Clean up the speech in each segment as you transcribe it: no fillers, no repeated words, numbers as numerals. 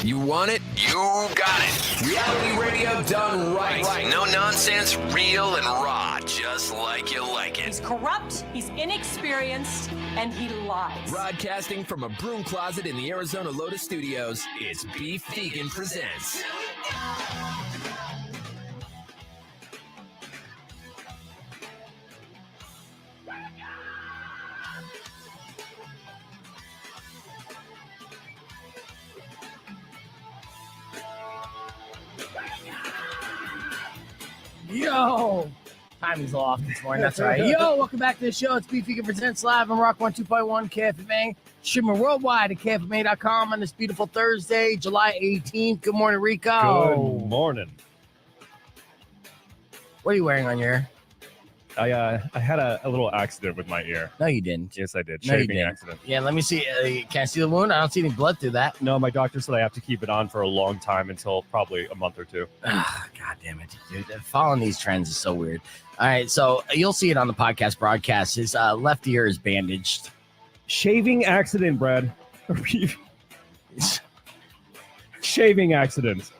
You want it? You got it. Reality radio done right. No nonsense, real and raw, just like you like it. He's corrupt, he's inexperienced, and he lies. Broadcasting from a broom closet in the Arizona Lotus Studios, it's Beef Vegan Presents. Yo, timing's off this morning. That's right. Yo, welcome back to the show. It's Beef Vegan Presents live on Rock 102.1 KFMA. Streaming worldwide at KFMA.com on this beautiful Thursday, July 18th. Good morning, Rico. Good morning. What are you wearing on your ear? I had a little accident with my ear. No, you didn't. Yes, I did. No, you Shaving didn't. accident. Yeah, let me see. Can I see the wound? I don't see any blood through that. No, my doctor said I have to keep it on for a long time until probably a month or two. God damn it, dude. Following these trends is so weird. All right, so you'll see it on the podcast broadcast. His left ear is bandaged. Shaving accident, Brad. Shaving accident.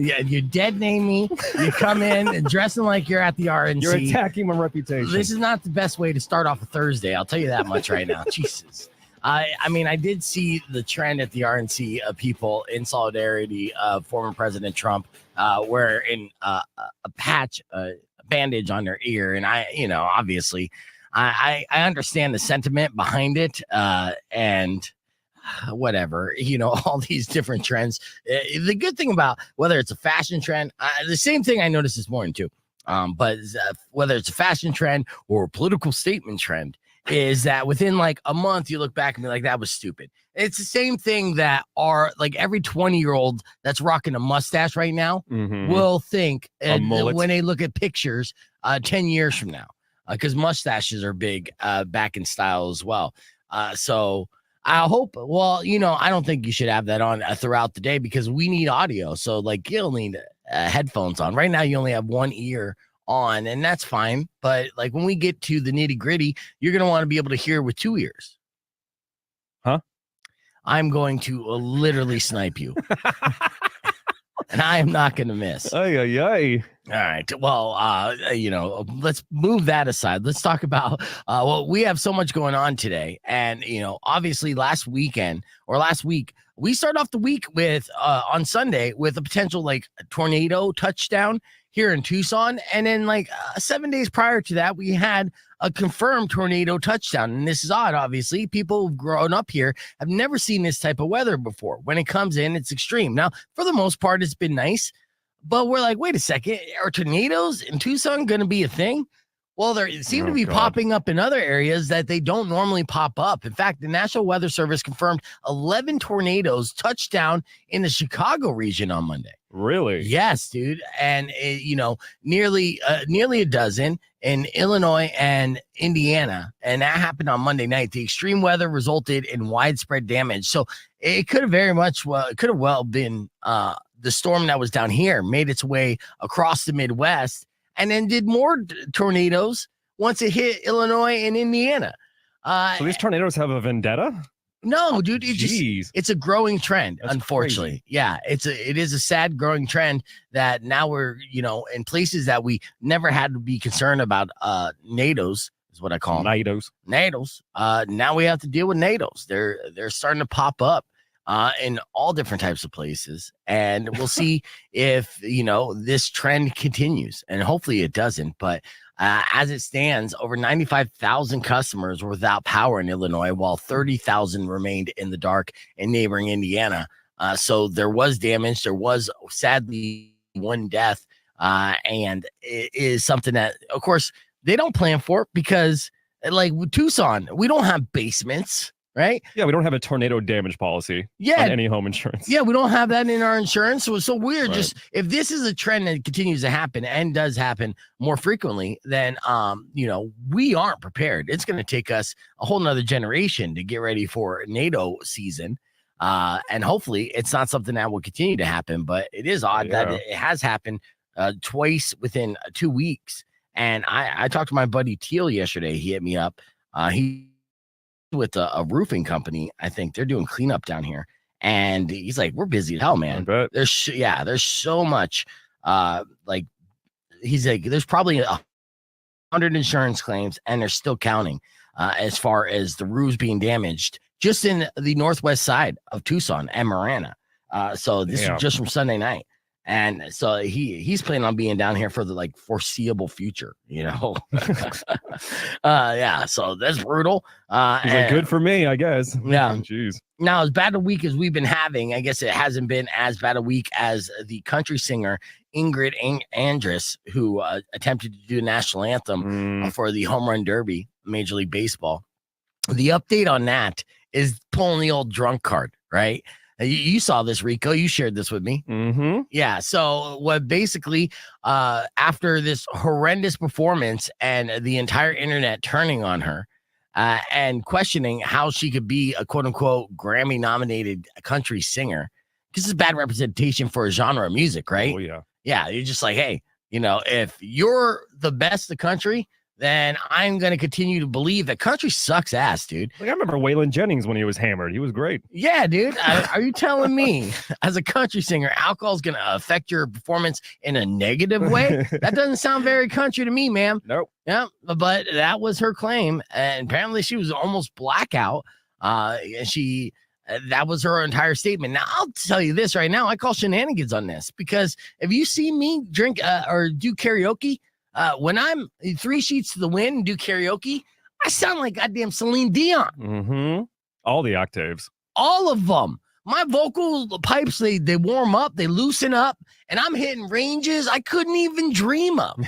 Yeah, you dead name me. You come in and dressing like you're at the RNC. You're attacking my reputation. This is not the best way to start off a Thursday. I'll tell you that much right now. Jesus. I mean, I did see the trend at the RNC of people in solidarity of former President Trump wearing a patch, a bandage on their ear. And obviously, I understand the sentiment behind it and whatever, all these different trends. The good thing about whether it's a fashion trend, the same thing I noticed this morning too, but whether it's a fashion trend or a political statement trend, is that within like a month you look back and be like, that was stupid. It's the same thing that are like every 20-year-old that's rocking a mustache right now will think when they look at pictures 10 years from now, because mustaches are big back in style as well. So I hope, I don't think you should have that on throughout the day because we need audio. So like you'll need headphones on. Right now you only have one ear on and that's fine. But like when we get to the nitty gritty, you're going to want to be able to hear with two ears. Huh? I'm going to literally snipe you. And I am not going to miss. Ay. All right. Well, let's move that aside. Let's talk about, we have so much going on today. And, obviously last week, we start off the week with, on Sunday with a potential like tornado touchdown here in Tucson. And then 7 days prior to that, we had a confirmed tornado touchdown. And this is odd, obviously. People who've grown up here have never seen this type of weather before. When it comes in, it's extreme. Now, for the most part, it's been nice. But we're like, wait a second, are tornadoes in Tucson going to be a thing? Well, they seem to be popping up in other areas that they don't normally pop up. In fact, the National Weather Service confirmed 11 tornadoes touched down in the Chicago region on Monday. Really? Yes, dude. And, nearly a dozen in Illinois and Indiana. And that happened on Monday night. The extreme weather resulted in widespread damage. So it could have been the storm that was down here made its way across the Midwest and then did more tornadoes once it hit Illinois and Indiana. So these tornadoes have a vendetta? No, dude, it's a growing trend. That's unfortunately. Crazy. Yeah, it is a sad growing trend that now we're, in places that we never had to be concerned about. NATOs is what I call them. NATOs. Now we have to deal with NATOs. They're starting to pop up in all different types of places. And we'll see if, this trend continues. And hopefully it doesn't. But as it stands, over 95,000 customers were without power in Illinois, while 30,000 remained in the dark in neighboring Indiana. So there was damage. There was sadly one death. And it is something that, of course, they don't plan for because like with Tucson, we don't have basements. Right? Yeah, we don't have a tornado damage policy on any home insurance. Yeah, we don't have that in our insurance. So we're just, if this is a trend that continues to happen and does happen more frequently, then, we aren't prepared. It's going to take us a whole nother generation to get ready for NATO season. And hopefully it's not something that will continue to happen, but it is odd that it has happened twice within 2 weeks. And I talked to my buddy Teal yesterday. He hit me up. He with a roofing company. I think they're doing cleanup down here. And he's like, we're busy as hell, man. There's so much. Like he's like, there's probably 100 insurance claims, and they're still counting. As far as the roofs being damaged, just in the northwest side of Tucson and Marana. So this is just from Sunday night. And so he's planning on being down here for the like foreseeable future, you know. So that's brutal. He's like, good for me, I guess. Yeah. Jeez. Now, as bad a week as we've been having, I guess it hasn't been as bad a week as the country singer Ingrid Andress, who attempted to do the national anthem for the Home Run Derby, Major League Baseball. The update on that is pulling the old drunk card, right? You saw this, Rico. You shared this with me. Mm-hmm. Yeah. So what basically, after this horrendous performance and the entire internet turning on her and questioning how she could be a quote unquote Grammy nominated country singer, because it's bad representation for a genre of music, right? Oh, yeah. Yeah. You're just like, hey, you know, if you're the best of the country, then I'm going to continue to believe that country sucks ass, dude. Like, I remember Waylon Jennings when he was hammered. He was great. Yeah, dude. Are you telling me as a country singer, alcohol is going to affect your performance in a negative way? That doesn't sound very country to me, ma'am. Nope. Yeah, but that was her claim. And apparently she was almost blackout. That was her entire statement. Now, I'll tell you this right now. I call shenanigans on this because if you see me drink or do karaoke, when I'm 3 sheets to the wind and do karaoke, I sound like goddamn Celine Dion. Mm-hmm. All the octaves. All of them. My vocal pipes, they warm up, they loosen up, and I'm hitting ranges I couldn't even dream of.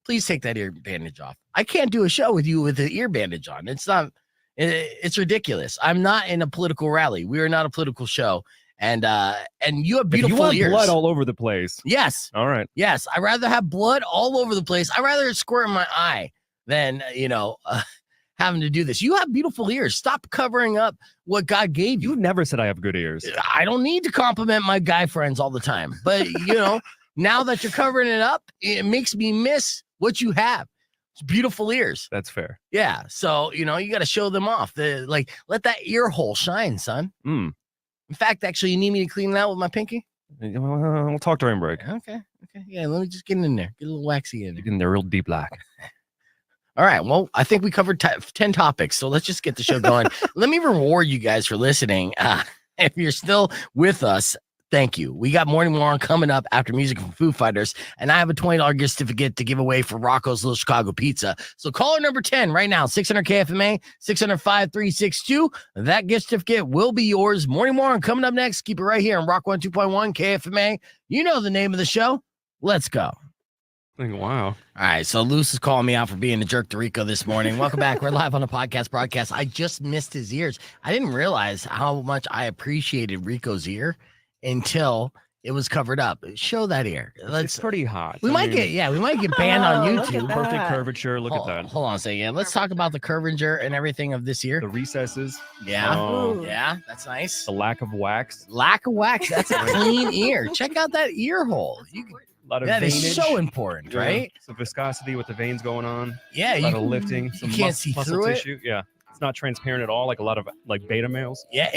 Please take that ear bandage off. I can't do a show with you with the ear bandage on. It's ridiculous. I'm not in a political rally. We are not a political show. And you have beautiful ears. Blood all over the place. Yes. All right. Yes. I'd rather have blood all over the place. I'd rather it squirt in my eye than, having to do this. You have beautiful ears. Stop covering up what God gave you. You never said I have good ears. I don't need to compliment my guy friends all the time. But, now that you're covering it up, it makes me miss what you have. It's beautiful ears. That's fair. Yeah. So, you got to show them off. Let that ear hole shine, son. In fact, actually, you need me to clean it out with my pinky? We'll talk during break. Okay. Yeah, let me just get in there. Get a little waxy in there. Get in there real deep black. All right. Well, I think we covered 10 topics, so let's just get the show going. Let me reward you guys for listening. If you're still with us, thank you. We got Morning Warren coming up after music from Foo Fighters, and I have a $20 gift certificate to give away for Rocco's Little Chicago Pizza. So caller number 10 right now, 600 KFMA, 600-5362. That gift certificate will be yours. Morning Warren coming up next. Keep it right here on Rock 102.1 KFMA. You know the name of the show. Let's go. Wow. All right, so Luce is calling me out for being a jerk to Rico this morning. Welcome back. We're live on the podcast broadcast. I just missed his ears. I didn't realize how much I appreciated Rico's ear until it was covered up. Show that ear. It's pretty hot. We might get banned on YouTube. Perfect curvature. Look at that. Hold on a second. Let's talk about the curvature and everything of this ear. The recesses. Yeah. Oh. Yeah, that's nice. The lack of wax. That's a clean ear. Check out that ear hole. That is so important, right? Some viscosity with the veins going on. Yeah. A lot of lifting. You can't see through tissue. Yeah. It's not transparent at all, like a lot of beta males. Yeah,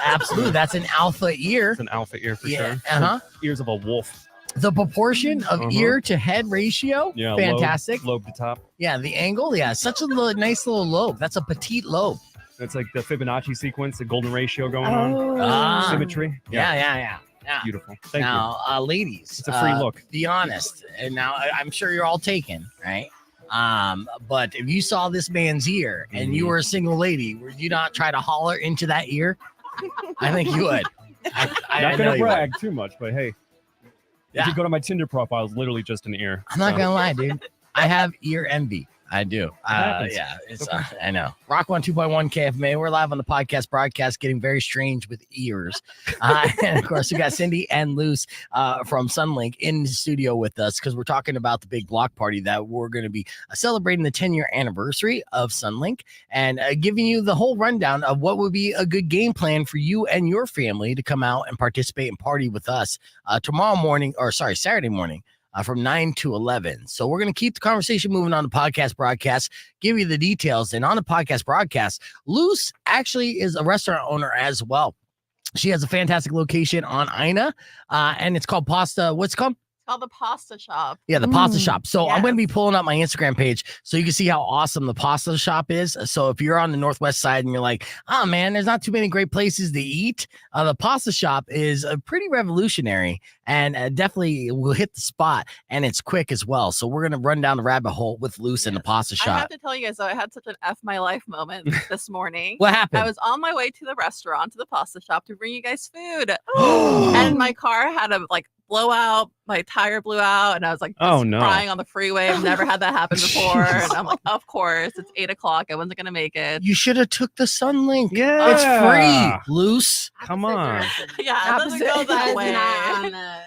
absolutely. That's an alpha ear. It's an alpha ear for sure. Uh-huh. Ears of a wolf. The proportion of ear to head ratio, fantastic. Lobe to top. Yeah, the angle, such a nice little lobe. That's a petite lobe. It's like the Fibonacci sequence, the golden ratio going on. Symmetry. Yeah. Beautiful. Thank you. Ladies, it's a free look. Be honest. And now I'm sure you're all taken, right? But if you saw this man's ear and you were a single lady, would you not try to holler into that ear? I think you would. I'm not gonna brag too much, but hey, if you go to my Tinder profile, it's literally just an ear. I'm not gonna lie, dude. I have ear envy. I do. It's I know. Rock 102.1 KFMA. We're live on the podcast broadcast, getting very strange with ears. And of course, we got Cindy and Luce from Sunlink in the studio with us because we're talking about the big block party that we're going to be celebrating the 10-year anniversary of Sunlink and giving you the whole rundown of what would be a good game plan for you and your family to come out and participate and party with us Saturday morning. From 9 to 11. So we're going to keep the conversation moving on the podcast broadcast, give you the details. And on the podcast broadcast, Luce actually is a restaurant owner as well. She has a fantastic location on Ina, and it's called Pasta. What's it called? Called the Pasta Shop. Yeah, the pasta shop. So I'm Yes. going to be pulling up my Instagram page so you can see how awesome the pasta shop is. So if you're on the Northwest side and you're like, oh man, there's not too many great places to eat, the pasta shop is pretty revolutionary and definitely will hit the spot, and it's quick as well. So we're going to run down the rabbit hole with Luce and the pasta I shop. have to tell you guys, though, I had such an F my life moment this morning. What happened? I was on my way to the restaurant, to the pasta shop, to bring you guys food. And my car had a blowout. My tire blew out, and I was like, crying on the freeway. I've never had that happen before. And I'm like, of course, it's 8 o'clock. I wasn't gonna make it. You should have took the Sunlink. Yeah. It's free, Luce. Come on. Yeah, it doesn't go that way.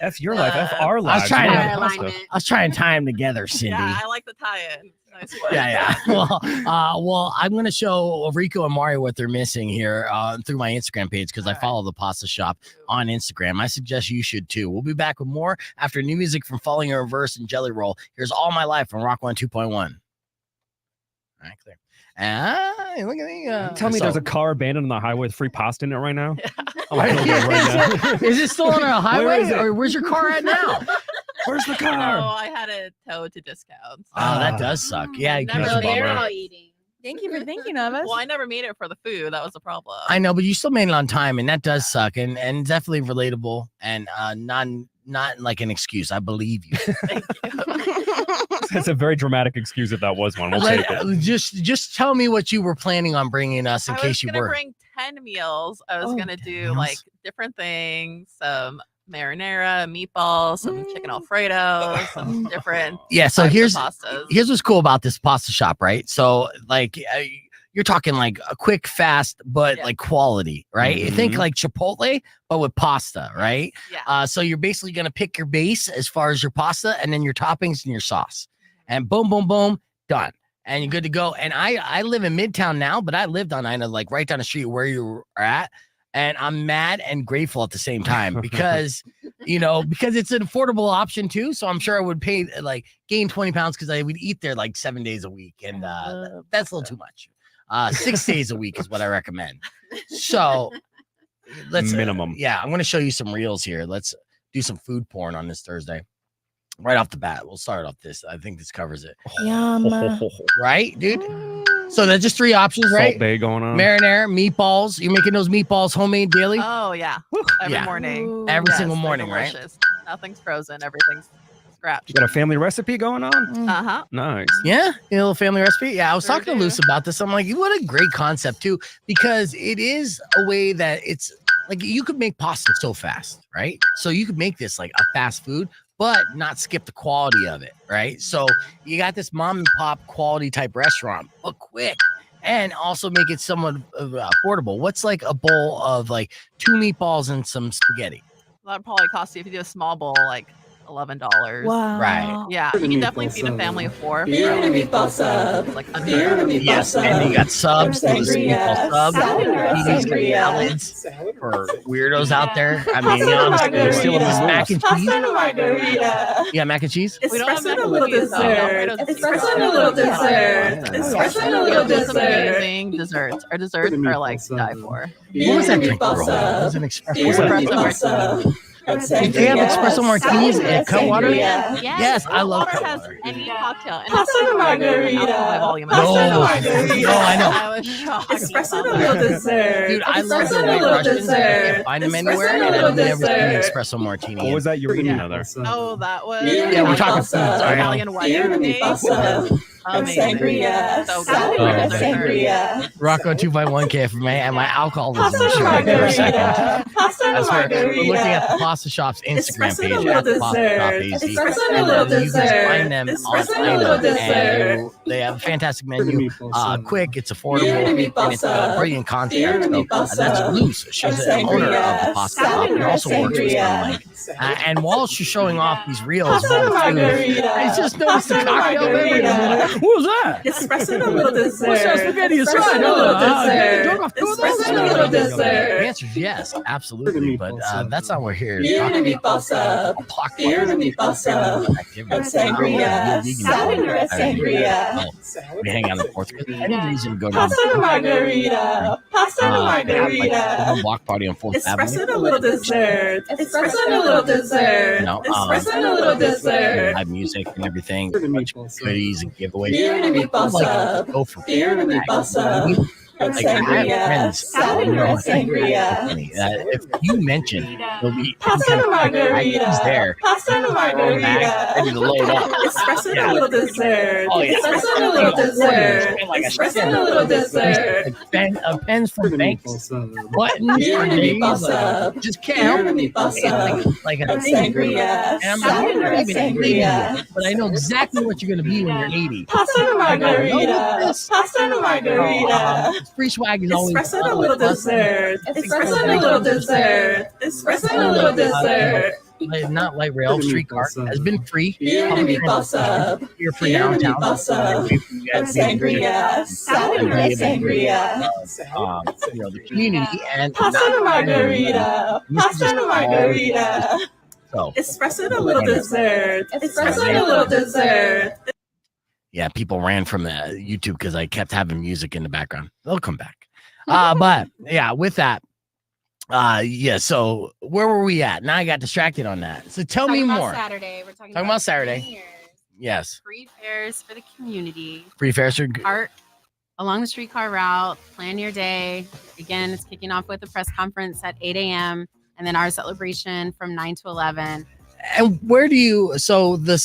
F your life. F our I lives. was trying Yeah, to, pasta. I was trying to tie them together, Cindy. Yeah, I like the tie-in. Nice one. Yeah. Well, I'm gonna show Rico and Mari what they're missing here through my Instagram page because I follow the pasta shop on Instagram. I suggest you should too. We'll be back with more after new music from Falling in Reverse and Jelly Roll. Here's All My Life from Rock 102.1. All right, clear. Look at me. Tell me there's a car abandoned on the highway with free pasta in it right now? Oh, I don't know right now. Is it still on a highway, is it? or where's your car at now? Where's the No, car? I had it towed to discounts. Oh, that does suck. Yeah, you Never can't- made bummer. it. all eating. Thank you for thinking of us. Well, I never made it for the food. That was the problem. I know, but you still made it on time, and that does suck, and definitely relatable, and not like an excuse. I believe you. Thank you. That's a very dramatic excuse if that was one. We'll take it. Just tell me what you were planning on bringing us in I case was you gonna were. bring 10 meals. I was gonna do meals? like different things, some marinara, meatballs, some chicken Alfredo, some different Yeah, so types of here's pastas. what's cool about this pasta shop, right? So like you're talking like a quick, fast, but Yeah. like quality, right? You think Mhm. like Chipotle, but with pasta, right? Yeah. So you're basically gonna pick your base as far as your pasta, and then your toppings and your sauce, and boom, boom, boom, done, and you're good to go. And I live in Midtown now, but I lived on Ina, like right down the street where you are at. And I'm mad and grateful at the same time because, because it's an affordable option too. So I'm sure I would pay gain 20 pounds because I would eat there like 7 days a week. And that's a little too much. 6 days a week is what I recommend. So let's Minimum. I'm going to show you some reels here. Let's do some food porn on this Thursday. Right off the bat, we'll start off this. I think this covers it. Yum. Right, dude? So there's just 3 options, right? Salt Bay going on. Marinara, meatballs. You're making those meatballs homemade daily? Oh yeah, every Yeah. morning. Every Yes, single they're morning, right? delicious. Nothing's frozen. Everything's scratched. You got a family recipe going on? Uh-huh. Nice. Yeah, a little family recipe. Yeah, I was Sure talking to do. Luce about this. I'm like, what a great concept too, because it is a way that it's like you could make pasta so fast, right? So you could make this like a fast food, but not skip the quality of it, right? So you got this mom and pop quality type restaurant, but quick, and also make it somewhat affordable. What's like a bowl of like 2 meatballs and some spaghetti? That'd probably cost you, if you do a small bowl, like $11. Wow. Right. Yeah, you can definitely feed a family of 4. Beer and a meatball sub. It's like Beer and a meatball Yes, sub. and you got subs, those meatball subs, Salad or PDs, sangria. salads for weirdos out there. I mean, honestly, we're still in this mac and cheese. Pasta and a margarita. Yeah, mac and cheese. We don't have Espresso and a little macaroni, though. dessert. Alfredo's Espresso and a little dessert. Espresso and a little We do some dessert. amazing desserts. Our desserts are like to die for. What was that drink, Meatball girl? It sub. was an espresso. Beer Was and it- a meatball sub. Did they have espresso martinis and Cutwater? Sangria. Yes, I love Water has Cutwater. any cocktail. And Pasta and a margarita. alcohol volume. Pasta and a No. margarita. No, I know. I was shocked. Espresso and a about little that. dessert. Dude, I love Espresso the and a White little Russians. I can't dessert. find them Espresso anywhere, and a and little I've never seen an dessert. espresso martini. What was that you were eating there? Oh, that was Yeah, we're talking food, sorry. Italian wedding Beer and a cake. meatball sub. Amazing. Sangria. So Salad good. and a Dessert. sangria. Rocco 2.1K for me, and my alcoholism Pasta is and a showing for a second. margarita. Pasta and a That's right. We're looking at the margarita. Pasta Shop's Instagram Espresso and a page little at the Pasta Shop dessert. AZ. Espresso and a And little you can dessert. find them on Espresso and a little Ina, dessert. and they have a fantastic menu. Quick, it's affordable, Beer and a meatball and it's a sub. brilliant concept. Beer and a So, meatball that's sub. Luce. She's the owner of the Pasta Shop Salad and or also works with sangria. And while she's showing off these reels of Pasta all and the food, margarita. I just noticed the Pasta and cocktail beverage. margarita. What was that? Espresso and a little dessert. What's that spaghetti? Espresso and a little dessert. Espresso and a little The dessert. answer is yes, absolutely. But that's not what we're here. Beer and a meatball sub. Beer and a meatball sub. Sangria. Salad and a sangria. We hang out in the fourth. Any reason to go down Pasta and a margarita. Pasta and a margarita. a block party on 4th Espresso Avenue? and a little dessert. Espresso and a little dessert. No, Espresso and a little dessert. live music and everything, goodies and giveaways. Beer and a meatball sub. Go for Beer and a meatball sub. Like, I have friends. Salad and a sangria. If you mention, there'll be Pasta and a he's margarita. there. Pasta and a margarita. Ready to load up. Espresso and a little dessert. Oh, yeah. Espresso and a little dessert. Espresso and a little dessert. Pens from banks, buttons Beer for and a meatball days, sub. just Beer and a count. meatball sub. Like a Sangria. And I'm Salad and not a even 80 sangria. yet, but I know exactly what you're going to be when you're 80. Pasta and a margarita. Pasta and a margarita. Free swag is always Espresso and a little dessert. Espresso and a little dessert. Espresso and a little dessert. not light rail streetcar has been free. Beer and a meatball sub. Here for Beer and a downtown. meatball sub. Sangria. Salad and a sangria. The community and Pasta and a margarita. Pasta and a margarita. So Espresso and a little dessert. Espresso and a little dessert. yeah, people ran from YouTube because I kept having music in the background. They'll come back. But yeah, with that, yeah. So where were we at? Now I got distracted on that. So tell me more. Saturday. We're talking about Saturday. seniors. Yes, Free fares for the community. free fares are Art along the streetcar route. Plan your day. Again, it's kicking off with a press conference at 8 a.m. and then our celebration from 9 to 11. And where do you? So the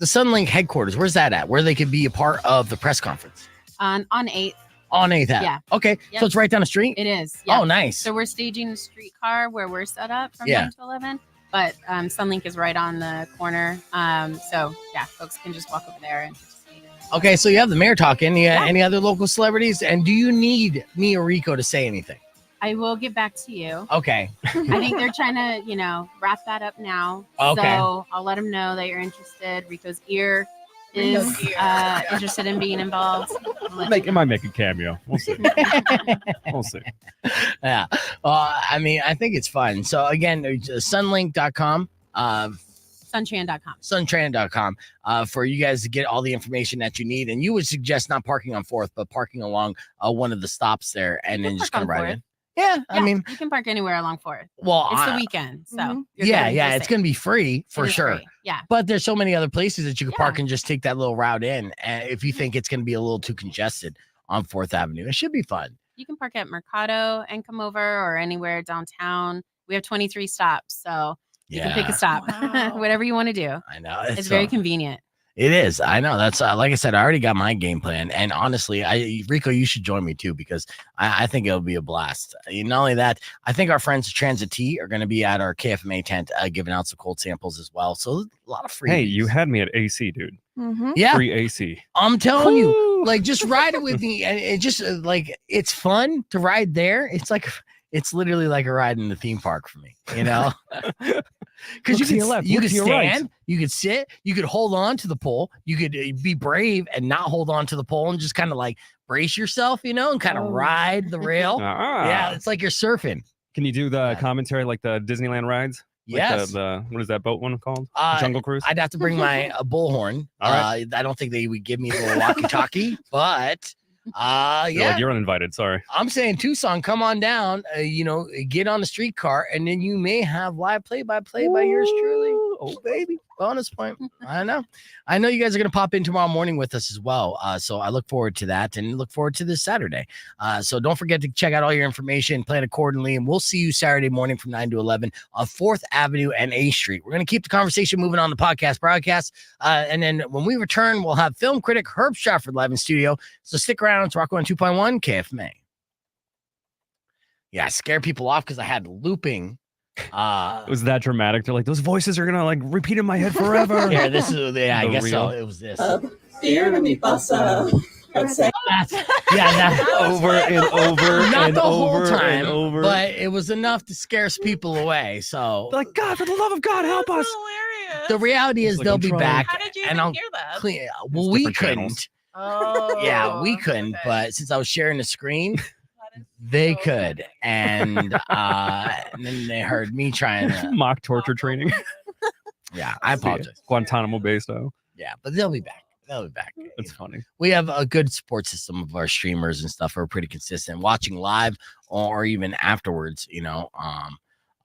Sunlink headquarters. Where's that at? Where they could be a part of the press conference On 8th. on 8th Ave. Yeah. Okay. Yep. So it's right down the street. It is. Yeah. Oh, nice. So we're staging the streetcar where we're set up from Yeah. 9 to 11. But Sunlink is right on the corner. So yeah, folks can just walk over there and participate in it. Okay. So you have the mayor talking. Yeah. Any other local celebrities? And do you need me or Rico to say anything? I will get back to you. Okay. I think they're trying to, wrap that up now. Okay. So I'll let them know that you're interested. Rico's ear is interested in being involved. It might make a cameo. We'll see. We'll see. Yeah. I mean, I think it's fun. So again, sunlink.com, Suntran.com. suntran.com, for you guys to get all the information that you need. And you would suggest not parking on 4th, but parking along one of the stops there and then just come right in. Yeah, I mean, you can park anywhere along 4th. well, It's the weekend, so yeah, it's gonna be free for It is sure. free. Yeah, But there's so many other places that you can Yeah. park and just take that little route in. And if you think it's gonna be a little too congested on 4th Avenue, it should be fun. you can park at Mercado and come over, or anywhere downtown. We have 23 stops, so you can pick a stop, Wow. whatever you want to do. I know It's very convenient. It is. I know. That's like I said. I already got my game plan, and honestly, Rico, you should join me too because I think it'll be a blast. Not only that, I think our friends at Transit T are going to be at our KFMA tent giving out some cold samples as well. So a lot of free. Hey, you had me at AC, dude. Yeah, Free AC. I'm telling you, like just ride it with me, and it just like it's fun to ride there. It's literally like a ride in the theme park for me, Because you could stand, you could sit, you could hold on to the pole, you could be brave and not hold on to the pole and just kind of like brace yourself, and kind of ride the rail. Yeah, it's like you're surfing. Can you do the commentary like the Disneyland rides? Like Yes. the what is that boat one called? Jungle Cruise. I'd have to bring my bullhorn. All right. I don't think they would give me a little walkie-talkie, but yeah. You're uninvited. Sorry. I'm saying Tucson, come on down, get on the streetcar, and then you may have live play-by-play by yours truly. Oh, baby. Bonus point. I know you guys are going to pop in tomorrow morning with us as well. So I look forward to that and look forward to this Saturday. So don't forget to check out all your information, plan accordingly, and we'll see you Saturday morning from 9 to 11 on 4th Avenue and A Street. We're going to keep the conversation moving on the podcast broadcast. And then when we return, we'll have film critic Herb Stratford live in studio. So stick around. It's Rock 102.1 KFMA. Yeah, I scared people off because I had looping. It was that dramatic. They're like, those voices are gonna like repeat in my head forever. Yeah, this is I guess so. It was this. Beer and a meatball sub. That's over and over not and the over whole time, and over. but it was enough to scare people away. So They're like, God, for the love of God, help us. Hilarious. the reality is Like, they'll I'm be trying. back. How did you and even I'll hear that? clean. It's Well, we different couldn't. channels. Oh, Yeah, we couldn't, but since I was sharing the screen, they could. And then they heard me trying to mock torture training. Yeah, I apologize. Guantanamo Bay style. Yeah, but they'll be back. They'll be back. That's funny. We have a good support system of our streamers and stuff are pretty consistent, watching live or even afterwards,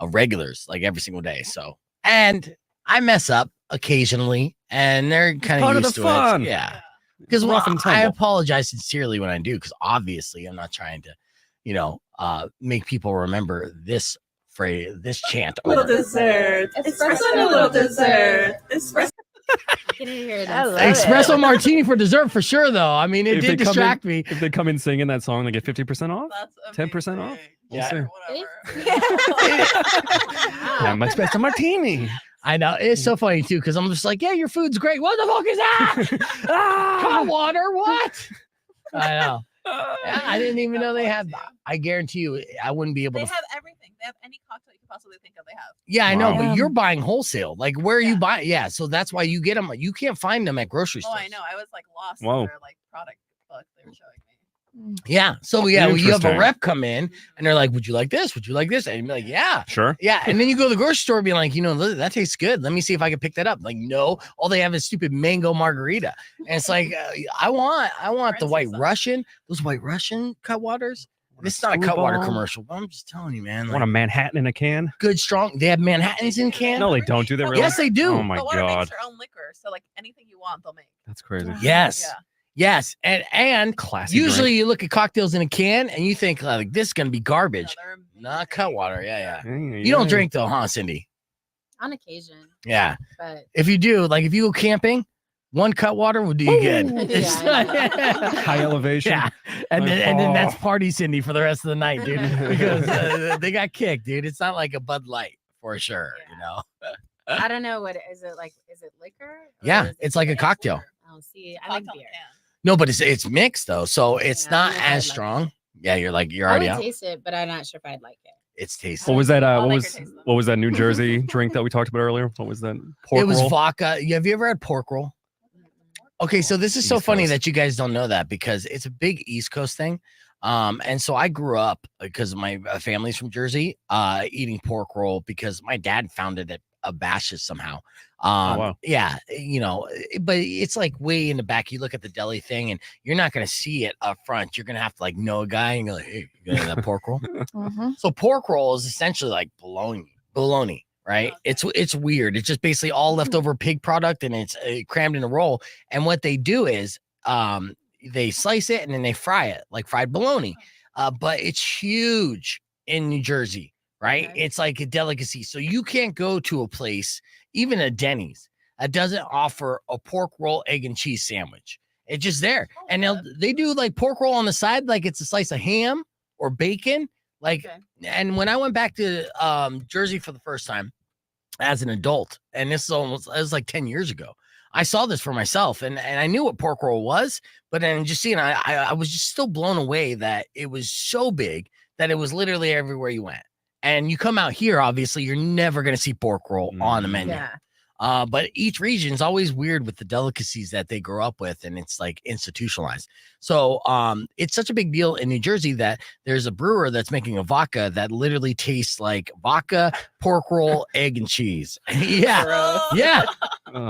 regulars like every single day. So, and I mess up occasionally, and they're kind of used to fun. it. Yeah, because I apologize sincerely when I do, because obviously I'm not trying to, make people remember this phrase, this chant. Little dessert, espresso and a little dessert, espresso. Espresso martini for dessert for sure, though. I mean, it did distract me. If they come in singing that song, they get 50% off, 10% off. We'll see. Yeah, my espresso martini. I know, it's so funny too, because I'm just like, yeah, your food's great. What the fuck is that? Hot water? What? I know. Yeah, I didn't even know they had. I guarantee you, I wouldn't be able to. They have everything. They have any cocktail you could possibly think of. They have. Yeah, I know, but you're buying wholesale. Like, where are you buying? Yeah, so that's why you get them. You can't find them at grocery stores. Oh, I know. I was like lost in their like product book they were showing me. Yeah. So you have a rep come in and they're like, "Would you like this? Would you like this?" And you're like, "Yeah, sure." Yeah. And then you go to the grocery store and be like, that tastes good. Let me see if I can pick that up. Like, no, all they have is stupid mango margarita. And it's like, I want the White Russian, those White Russian Cutwaters. It's not a Cutwater commercial, but I'm just telling you, man. Want a Manhattan in a can? Good, strong. They have Manhattans in can. No, they don't. Do they really? Yes, they do. Oh my god. Makes their own liquor, so like anything you want, they'll make. That's crazy. Yes. Yeah. Yes, and classic. Usually you look at cocktails in a can and you think like this is gonna be garbage. Not Cutwater. Yeah. You don't drink though, huh, Cindy? On occasion. Yeah. But if you do, like if you go camping, one Cutwater will do you good. High elevation. Yeah. And then that's party Cindy for the rest of the night, dude. Because they got kicked, dude. It's not like a Bud Light for sure, I don't know what is it like. Is it liquor? Yeah, it's like a cocktail. Oh, see, I like beer. No, but it's mixed though, so it's not as strong. Yeah, you're already out. I would taste it, but I'm not sure if I'd like it. It's tasty. What was that? What was that New Jersey drink that we talked about earlier? What was that? It was vodka. Have you ever had pork roll? Okay, so this is so funny that you guys don't know that, because it's a big East Coast thing. And so I grew up, because my family's from Jersey, eating pork roll because my dad found it at a Bash's somehow. Wow. Yeah, but it's like way in the back. You look at the deli thing and you're not going to see it up front. You're going to have to like know a guy and go like, "Hey, you got that pork roll?" So pork roll is essentially like bologna, right? It's weird. It's just basically all leftover pig product, and it's crammed in a roll. And what they do is they slice it and then they fry it like fried bologna. But it's huge in New Jersey, right? Okay. It's like a delicacy. So you can't go to a place, even a Denny's, that doesn't offer a pork roll, egg, and cheese sandwich. It's just there. And they do like pork roll on the side, like it's a slice of ham or bacon. And when I went back to Jersey for the first time as an adult, and it was like 10 years ago, I saw this for myself, and I knew what pork roll was, but then just seeing, I was just still blown away that it was so big that it was literally everywhere you went. And you come out here, obviously, you're never going to see pork roll on the menu. Yeah. But each region is always weird with the delicacies that they grow up with, and it's like institutionalized. So it's such a big deal in New Jersey that there's a brewer that's making a vodka that literally tastes like vodka, pork roll, egg, and cheese. Yeah.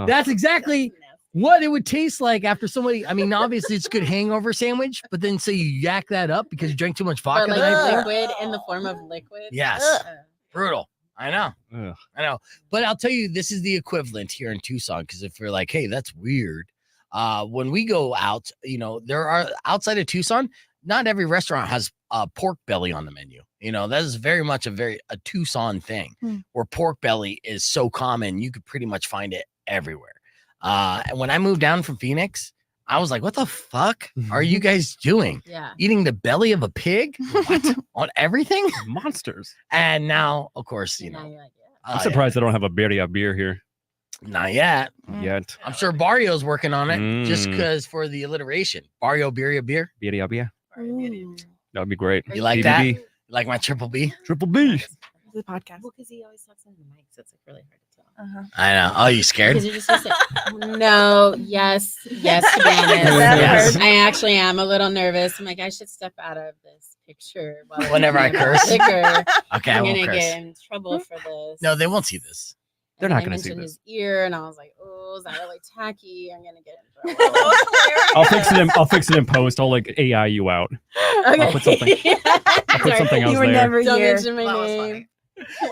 That's exactly what it would taste like after somebody. I mean, obviously it's a good hangover sandwich, but then say you yak that up because you drank too much vodka. Or like liquid in the form of liquid. Yes. Brutal. I know. But I'll tell you, this is the equivalent here in Tucson, because if you're like, hey, that's weird. When we go out, there are outside of Tucson, not every restaurant has pork belly on the menu. That is very much a Tucson thing where pork belly is so common. You could pretty much find it everywhere. And when I moved down from Phoenix, I was like, what the fuck are you guys doing? Yeah. Eating the belly of a pig? What? On everything? Monsters. And now, of course, I'm surprised I don't have a birria beer here. Not yet. I'm sure Barrio's working on it just because for the alliteration. Barrio birria beer. Birria beer. That would be great. You like that? You like my triple B? Triple B. the podcast. Well, because he always talks into the mic, so it's like really hard to tell. I know. Oh, you scared? Because you're just like, no, yes, to be honest. Yes. I actually am a little nervous. I'm like, I should step out of this picture Whenever I curse. Okay, I I'm won't gonna curse. get in trouble for this. No, they won't see this. They're not going to see mentioned this. his ear, and I was like, "Oh, is that really tacky? I'm gonna get in trouble." I'll fix it in post. I'll like AI you out. Okay. I'll put something. I'll put something else You were there. never Don't here. mention my That was name.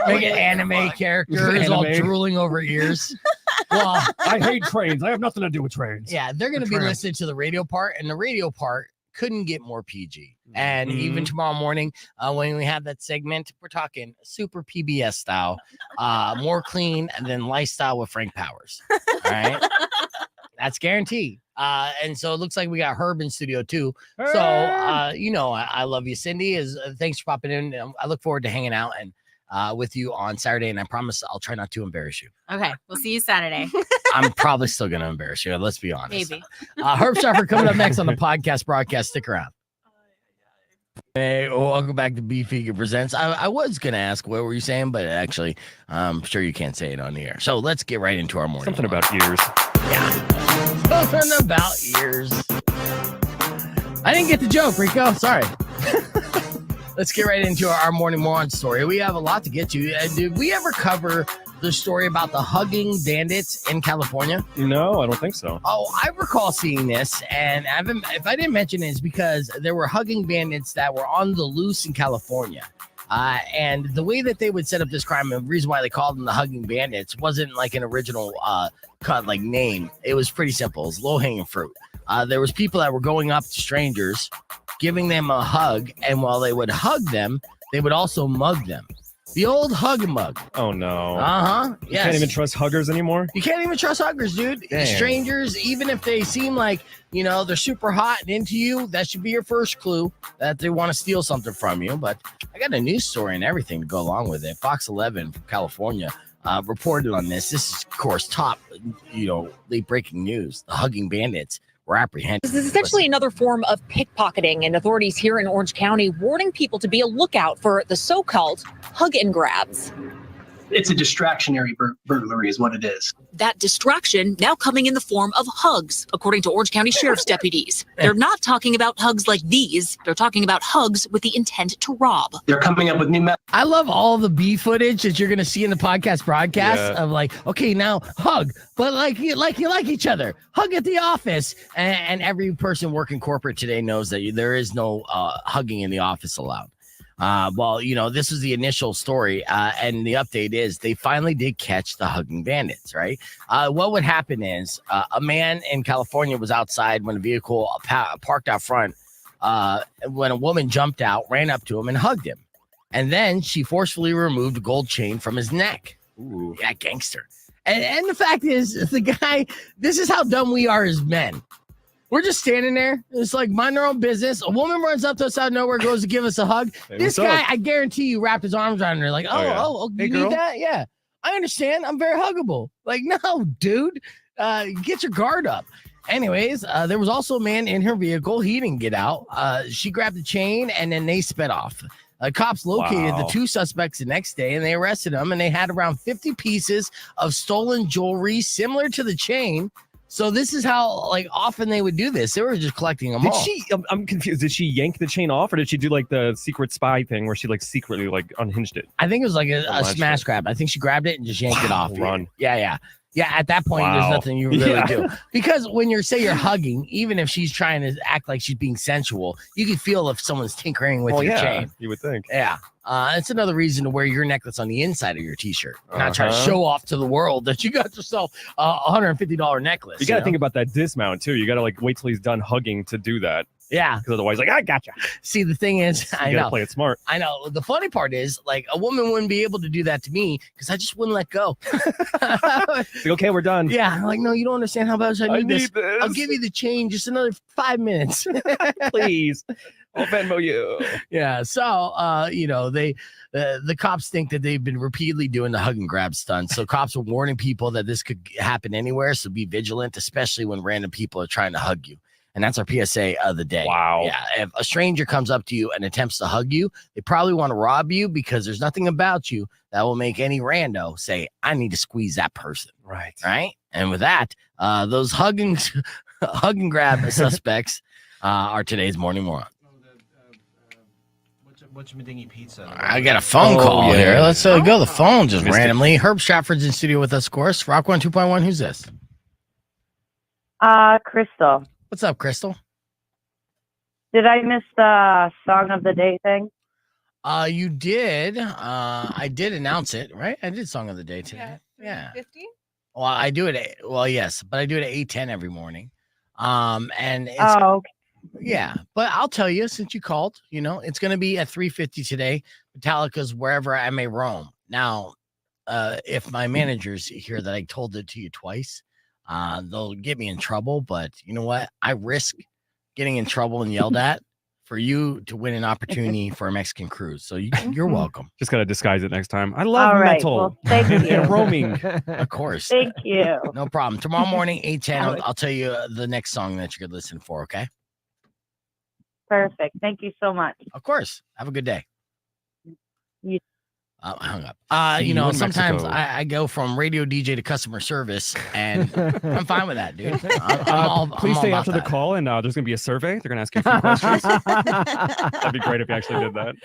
Make an anime character who's all Anime. drooling over ears. Well, I hate trains. I have nothing to do with trains. yeah, they're going to be Tramp. listening to the radio part, and the radio part couldn't get more PG. And even tomorrow morning, when we have that segment, we're talking super PBS style, more clean than lifestyle with Frank Powers. All right. That's guaranteed. And so it looks like we got Herb in studio too. So, I love you, Cindy. Thanks for popping in. I look forward to hanging out and with you on Saturday. And I promise I'll try not to embarrass you. Okay, we'll see you Saturday. I'm probably still going to embarrass you. Let's be honest. Maybe. Herb Stratford coming up next on the podcast broadcast. Stick around. Hey, welcome back to Beefy Presents. I was going to ask, what were you saying? But actually, I'm sure you can't say it on the air. So let's get right into our morning. Something about ears. Yeah. Something about ears. I didn't get the joke, Rico. Sorry. Let's get right into our morning moron story. We have a lot to get to. Did we ever cover the story about the hugging bandits in California? No, I don't think so. Oh, I recall seeing this, and if I didn't mention it, it's because there were hugging bandits that were on the loose in California. And the way that they would set up this crime, and the reason why they called them the hugging bandits wasn't like an original name. It was pretty simple. It was low-hanging fruit. There was people that were going up to strangers, giving them a hug, and while they would hug them, they would also mug them. The old hug and mug. Oh no. Uh-huh. You Yes. can't even trust huggers anymore. You can't even trust huggers, dude. Dang. Strangers, even if they seem like, they're super hot and into you, that should be your first clue that they want to steal something from you. But I got a news story and everything to go along with it. Fox 11 from California reported on this. This is, of course, top, late breaking news. The hugging bandits were apprehended. This is essentially another form of pickpocketing, and authorities here in Orange County warning people to be a lookout for the so-called hug and grabs. It's a distractionary burglary is what it is. That distraction now coming in the form of hugs, according to Orange County Sheriff's deputies. They're not talking about hugs like these. They're talking about hugs with the intent to rob. They're coming up with new methods. I love all the B footage that you're going to see in the podcast broadcast of like, okay, now hug, but like you like each other. Hug at the office. And every person working corporate today knows that there is no hugging in the office allowed. This is the initial story, and the update is they finally did catch the hugging bandits, right? What would happen is a man in California was outside when a vehicle parked out front, when a woman jumped out, ran up to him, and hugged him. And then she forcefully removed a gold chain from his neck. Ooh, yeah, gangster. And the fact is, the guy, this is how dumb we are as men. We're just standing there. It's like mind our own business. A woman runs up to us out of nowhere, goes to give us a hug. Hey, this what's guy, up? I guarantee you, wrapped his arms around her like, oh, Hey, you girl. need that? Yeah, I understand. I'm very huggable. Like, no, dude, get your guard up. Anyways, there was also a man in her vehicle. He didn't get out. She grabbed the chain and then they sped off. Cops located the two suspects the next day and they arrested them. And they had around 50 pieces of stolen jewelry similar to the chain. So this is how often they would do this. They were just collecting them all. I'm confused. Did she yank the chain off, or did she do like the secret spy thing where she secretly unhinged it? I think it was like a smash grab. I think she grabbed it and just yanked it off. Run. Yeah. At that point, there's nothing you really do. Because when you're hugging, even if she's trying to act like she's being sensual, you can feel if someone's tinkering with your chain. You would think. Yeah. It's another reason to wear your necklace on the inside of your t-shirt. Not trying to show off to the world that you got yourself a $150 necklace. You got to think about that dismount too. You got to wait till he's done hugging to do that. Yeah. Because otherwise, I gotcha. See, the thing is, I You got know. to play it smart. I know. The funny part is, a woman wouldn't be able to do that to me because I just wouldn't let go. Okay, we're done. Yeah. I'm like, no, you don't understand how much I need this. this. I'll give you the change, just another 5 minutes. Please. I'll Venmo you. Yeah. So, the cops think that they've been repeatedly doing the hug and grab stunts. So cops are warning people that this could happen anywhere. So be vigilant, especially when random people are trying to hug you. And that's our PSA of the day. Wow. Yeah. If a stranger comes up to you and attempts to hug you, they probably want to rob you because there's nothing about you that will make any rando say, I need to squeeze that person. Right. Right. And with that, those hug and grab suspects are today's morning moron. What's Medingy Pizza? I got a phone call here. Let's go to the phone just randomly. Herb Stratford's in studio with us, of course. Rock 1 2.1. Who's this? Crystal. What's up, Crystal? Did I miss the song of the day thing? You did. I did announce it, right? I did song of the day today. Yeah. 50? Well, I do it. Well, yes, but I do it at 8:10 every morning. And it's, okay. Yeah, but I'll tell you, since you called, it's going to be at 3:50 today. Metallica's Wherever I May Roam. Now, if my managers hear that I told it to you twice, they'll get me in trouble. But you know what? I risk getting in trouble and yelled at for you to win an opportunity for a Mexican cruise. So you're welcome. Just got to disguise it next time. I love All right, metal well, thank you. and roaming. Of course. Thank you. No problem. Tomorrow morning, 8:10, I'll tell you the next song that you could listen for, okay? Perfect. Thank you so much. Of course. Have a good day. You. I hung up. Sometimes I go from radio DJ to customer service, and I'm fine with that, dude. Please stay after the call, and there's going to be a survey. They're going to ask you a few questions. That'd be great if you actually did that.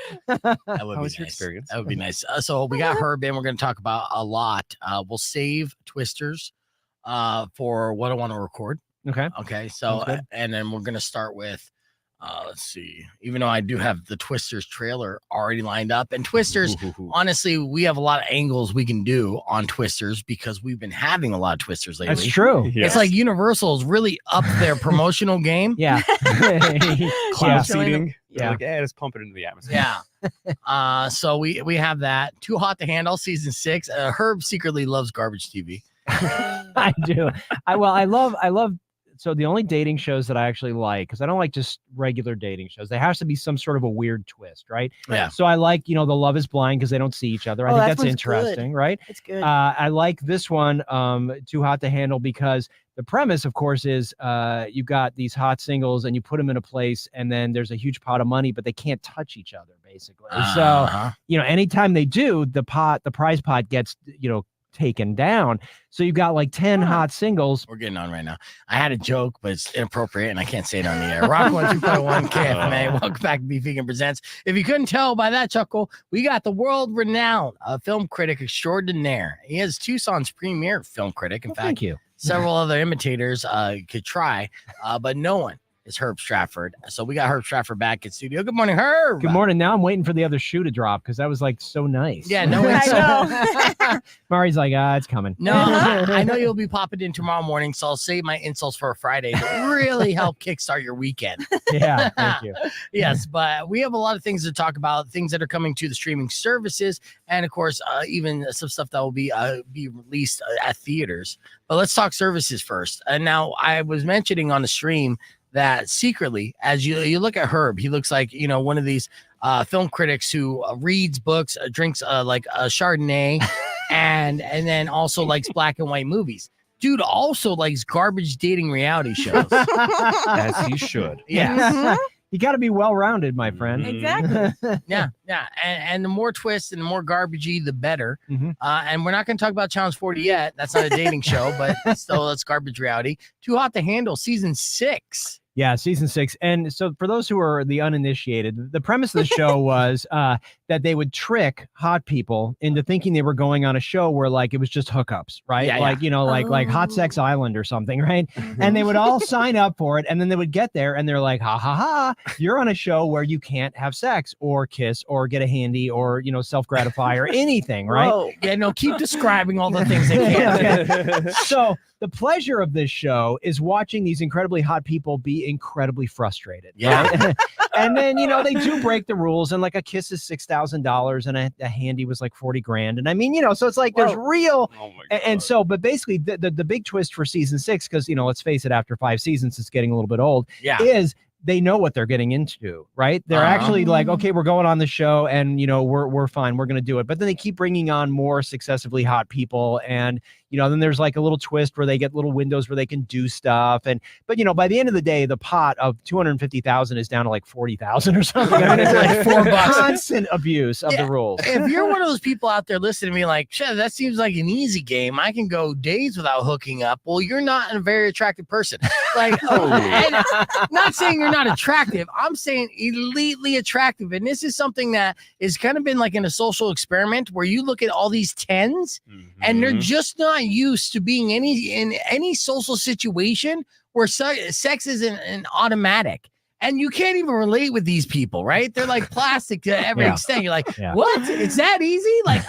That would How be was your nice. experience? That would be nice. So we got Herb in. We're going to talk about a lot. We'll save Twisters for what I want to record. Okay. So, and then we're going to start with, let's see, even though I do have the Twisters trailer already lined up, and Twisters, honestly, we have a lot of angles we can do on Twisters because we've been having a lot of Twisters lately. That's true. It's Yes. like Universal's really up their promotional game. Yeah. Cloud seeding. Yeah. Like, just pump it into the atmosphere. Yeah. So we have that. Too Hot to Handle, season 6. Herb secretly loves garbage TV. I do. I love. So the only dating shows that I actually like, because I don't like just regular dating shows, there has to be some sort of a weird twist, right? Yeah. So I like, the Love is Blind because they don't see each other. I think that's one's interesting, good. right? It's good. I like this one, Too Hot to Handle, because the premise, of course, is you've got these hot singles and you put them in a place and then there's a huge pot of money, but they can't touch each other, basically. So, anytime they do, the prize pot gets, taken down. So you've got like 10 hot singles. We're getting on right now. I had a joke, but it's inappropriate and I can't say it on the air. Rock 1 2.1 KFMA. Welcome back to Be Vegan Presents. If you couldn't tell by that chuckle, we got the world-renowned film critic extraordinaire. He is Tucson's premier film critic. In fact, thank you. Several other imitators could try, but no one is Herb Stratford. So we got Herb Stratford back in studio. Good morning, Herb. Good morning. Now I'm waiting for the other shoe to drop because that was like so nice. Yeah, no, I know. Mari's like, it's coming. No, I know you'll be popping in tomorrow morning, so I'll save my insults for a Friday to really help kickstart your weekend. Yeah, thank you. Yes, but we have a lot of things to talk about, things that are coming to the streaming services, and of course, even some stuff that will be released at theaters. But let's talk services first. And now I was mentioning on the stream that secretly, as you look at Herb, he looks like, one of these film critics who reads books, drinks like a Chardonnay, and then also likes black and white movies. Dude also likes garbage dating reality shows. As he should. Yeah. You got to be well-rounded, my friend. Exactly. Yeah. And the more twists and the more garbagey, the better. And we're not going to talk about Challenge 40 yet. That's not a dating show, but still, it's garbage reality. Too Hot to Handle, season 6. Yeah, season 6. And so for those who are the uninitiated, the premise of the show was that they would trick hot people into thinking they were going on a show where like it was just hookups, right? Yeah, like, like Hot Sex Island or something, right? And they would all sign up for it. And then they would get there and they're like, ha, ha, ha, you're on a show where you can't have sex or kiss or get a handy or, self-gratify or anything, right? Whoa. Yeah, no, keep describing all the things they can't. Okay. So the pleasure of this show is watching these incredibly hot people be incredibly frustrated. Yeah. Right? And then, they do break the rules, and like a kiss is $6,000 and a handy was like 40 grand. And I mean, so it's like there's real. Oh my God. And so, but basically the big twist for season 6, because, let's face it, after 5 seasons, it's getting a little bit old, Yeah. is they know what they're getting into, right? They're actually like, okay, we're going on the show and, you know, we're fine. We're going to do it. But then they keep bringing on more successively hot people. And, you know, then there's like a little twist where they get little windows where they can do stuff. But, you know, by the end of the day, the pot of 250,000 is down to like 40,000 or something. I mean, it's like $4. Constant abuse of the rules. If you're one of those people out there listening to me like, shit, that seems like an easy game. I can go days without hooking up. Well, you're not a very attractive person. Like, and not saying you're not attractive. I'm saying elitely attractive. And this is something that is kind of been like in a social experiment where you look at all these 10s and they're just not used to being in any social situation where sex is an automatic. And you can't even relate with these people, right? They're like plastic to every extent. You're like, what? It's that easy? Like,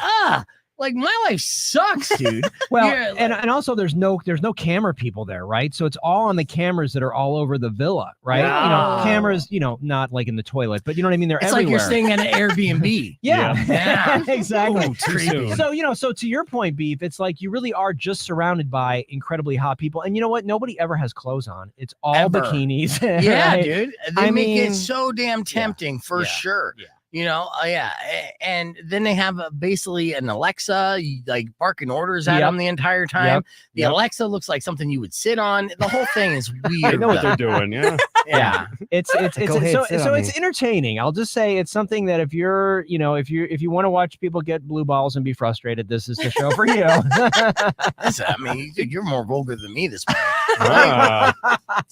like my life sucks, dude. Well, and also there's no camera people there, right? So it's all on the cameras that are all over the villa, right? Yeah. You know, cameras, you know, not like in the toilet, but you know what I mean? They're it's everywhere. like you're staying at an Airbnb. Yeah. Exactly. Ooh, too soon. So, you know, so to your point, Beef, it's like you really are just surrounded by incredibly hot people. And you know what? Nobody ever has clothes on. It's all bikinis. Yeah, right? dude. They make it so damn tempting for sure. Yeah. You know, and then they have basically an Alexa, like barking orders at them the entire time. The Alexa looks like something you would sit on. The whole thing is weird. I know what they're doing. Yeah, yeah. It's entertaining. I'll just say it's something that if you're, you know, if you want to watch people get blue balls and be frustrated, this is the show for you. Listen, I mean, you're more vulgar than me this morning.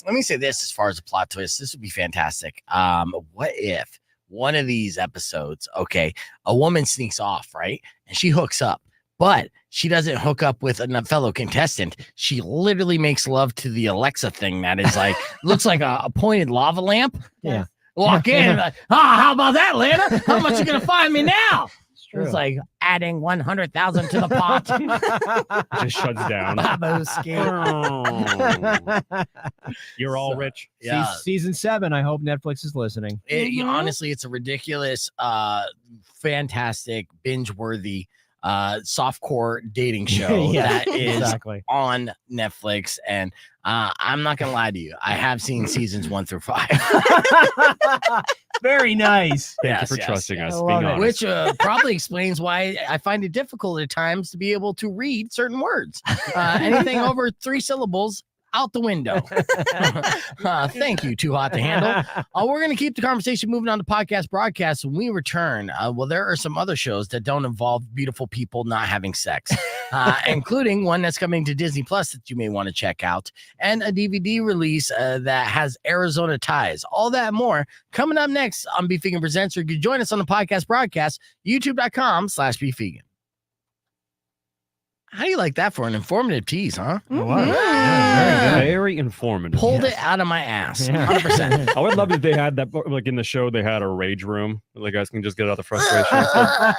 Let me say this as far as a plot twist. This would be fantastic. What if one of these episodes, okay, a woman sneaks off, right? And she hooks up, but she doesn't hook up with a fellow contestant. She literally makes love to the Alexa thing that is like, looks like a pointed lava lamp. Yeah. Walk in, like, how about that, Lana? How much you gonna find me now? It's like adding 100,000 to the pot. Just shuts down. You're all rich. Yeah. Season 7. I hope Netflix is listening. Honestly, it's a ridiculous, fantastic, binge-worthy, softcore dating show that is on Netflix. And I'm not gonna lie to you, I have seen seasons 1 through 5. Very nice. Thank you for trusting us. Being honest. Which probably explains why I find it difficult at times to be able to read certain words. Anything over 3 syllables, out the window. Thank you, Too Hot to Handle. We're going to keep the conversation moving on to podcast broadcasts. When we return, well, there are some other shows that don't involve beautiful people not having sex, including one that's coming to Disney Plus that you may want to check out, and a DVD release that has Arizona ties. All that and more coming up next on Beef Vegan Presents. Or you can join us on the podcast broadcast, youtube.com/beefvegan. How do you like that for an informative tease, huh? Very informative. Pulled it out of my ass. 100%. I would love if they had that, like in the show, they had a rage room where the guys can just get out the frustration,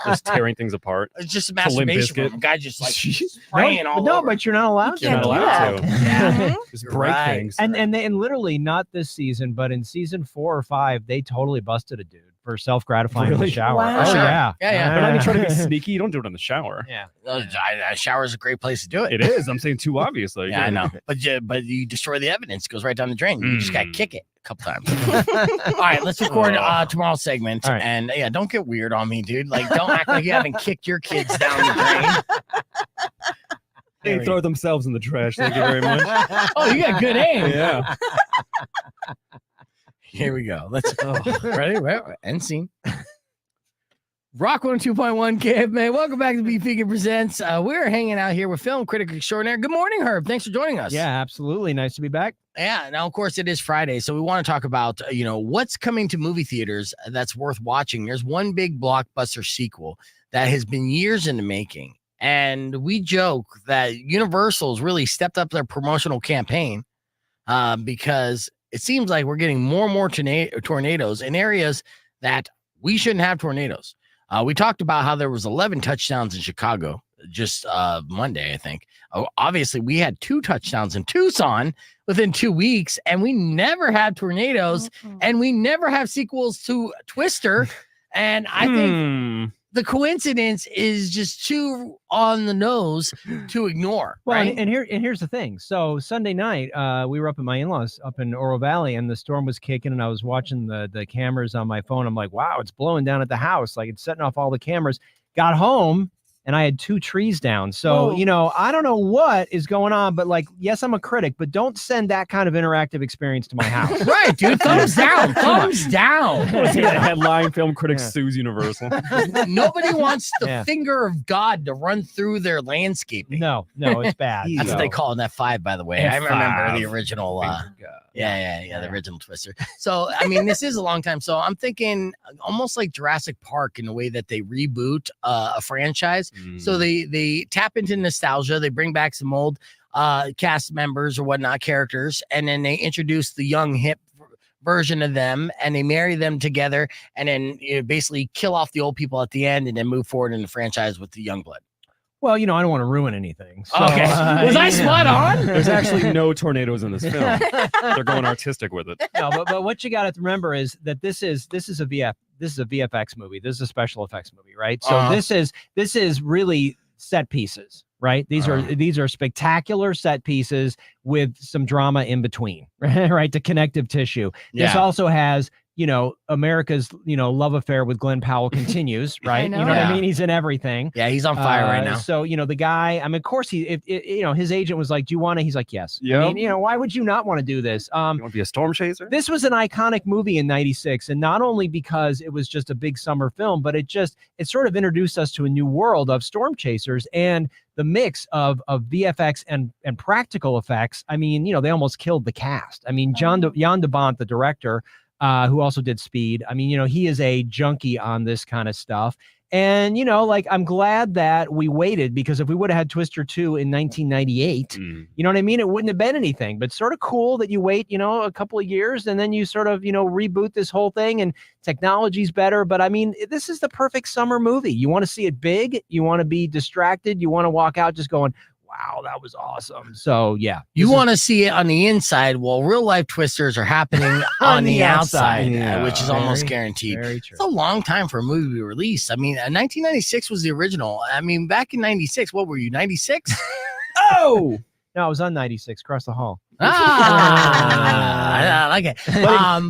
just tearing things apart. It's just a masturbation room. Guy just like spraying all over. No, but you're not allowed to. You're not allowed to. Yeah. Just break things. And literally not this season, but in season 4 or 5, they totally busted a dude for self-gratifying in the shower. Wow. Oh, Sure. yeah. Yeah. But I mean, trying to be sneaky. You don't do it in the shower. Yeah. A shower is a great place to do it. It is. I'm saying too obviously. Yeah, I know. But you destroy the evidence. It goes right down the drain. You just got to kick it a couple times. All right, let's record tomorrow's segment. All right. And yeah, don't get weird on me, dude. Like, don't act like you haven't kicked your kids down the drain. They throw themselves in the trash. Thank you very much. Oh, you got good aim. Yeah. Here we go. Let's go. Ready? End scene. Rock 102.1 KFMA. Welcome back to Beef Vegan Presents. We're hanging out here with film critic extraordinaire. Good morning, Herb. Thanks for joining us. Yeah, absolutely. Nice to be back. Yeah. Now, of course, it is Friday, so we want to talk about what's coming to movie theaters that's worth watching. There's one big blockbuster sequel that has been years in the making, and we joke that Universal's really stepped up their promotional campaign because it seems like we're getting more and more tornadoes in areas that we shouldn't have tornadoes. We talked about how there was 11 touchdowns in Chicago just Monday, I think. Obviously, we had 2 touchdowns in Tucson within 2 weeks, and we never had tornadoes, and we never have sequels to Twister. And I think the coincidence is just too on the nose to ignore. Well, right? and here's the thing. So Sunday night, we were up at my in-laws up in Oro Valley, and the storm was kicking, and I was watching the cameras on my phone. I'm like, wow, it's blowing down at the house. Like, it's setting off all the cameras. Got home, and I had 2 trees down. So, I don't know what is going on, but like, yes, I'm a critic, but don't send that kind of interactive experience to my house. Right, dude. Thumbs down. Thumbs down. The headline film critic sues Universal. Nobody wants the finger of God to run through their landscaping. No, it's bad. That's what they call in F5, by the way. I remember the original. The original Twister. So, I mean, this is a long time. So I'm thinking almost like Jurassic Park in the way that they reboot a franchise. So they tap into nostalgia. They bring back some old cast members or whatnot, characters, and then they introduce the young, hip version of them, and they marry them together, and then basically kill off the old people at the end, and then move forward in the franchise with the young blood. Well, I don't want to ruin anything. So, okay. Was I spot on? There's actually no tornadoes in this film. They're going artistic with it. No, but what you got to remember is that this is a VFX movie. This is a special effects movie, right? So this is really set pieces, right? These are spectacular set pieces with some drama in between, right? The connective tissue. Yeah. This also has America's, love affair with Glenn Powell continues, right? You know what I mean? He's in everything. Yeah, he's on fire right now. So, the guy, I mean, of course, his agent was like, do you want to? He's like, yes. Yeah. I mean, why would you not want to do this? You want to be a storm chaser? This was an iconic movie in '96. And not only because it was just a big summer film, but it sort of introduced us to a new world of storm chasers and the mix of VFX and practical effects. I mean, they almost killed the cast. I mean, Jan de Bont, the director, who also did Speed. I mean, he is a junkie on this kind of stuff. And, I'm glad that we waited, because if we would have had Twister 2 in 1998, you know what I mean? It wouldn't have been anything, but sort of cool that you wait, a couple of years and then you sort of, reboot this whole thing, and technology's better. But I mean, this is the perfect summer movie. You want to see it big. You want to be distracted. You want to walk out just going, wow, that was awesome. So yeah, you want to see it on the inside, while real life twisters are happening on the outside, which is almost guaranteed. It's a long time for a movie release. I mean, 1996 was the original. I mean, back in '96, what were you? 96? Oh, no, I was on 96 across the hall. I like it.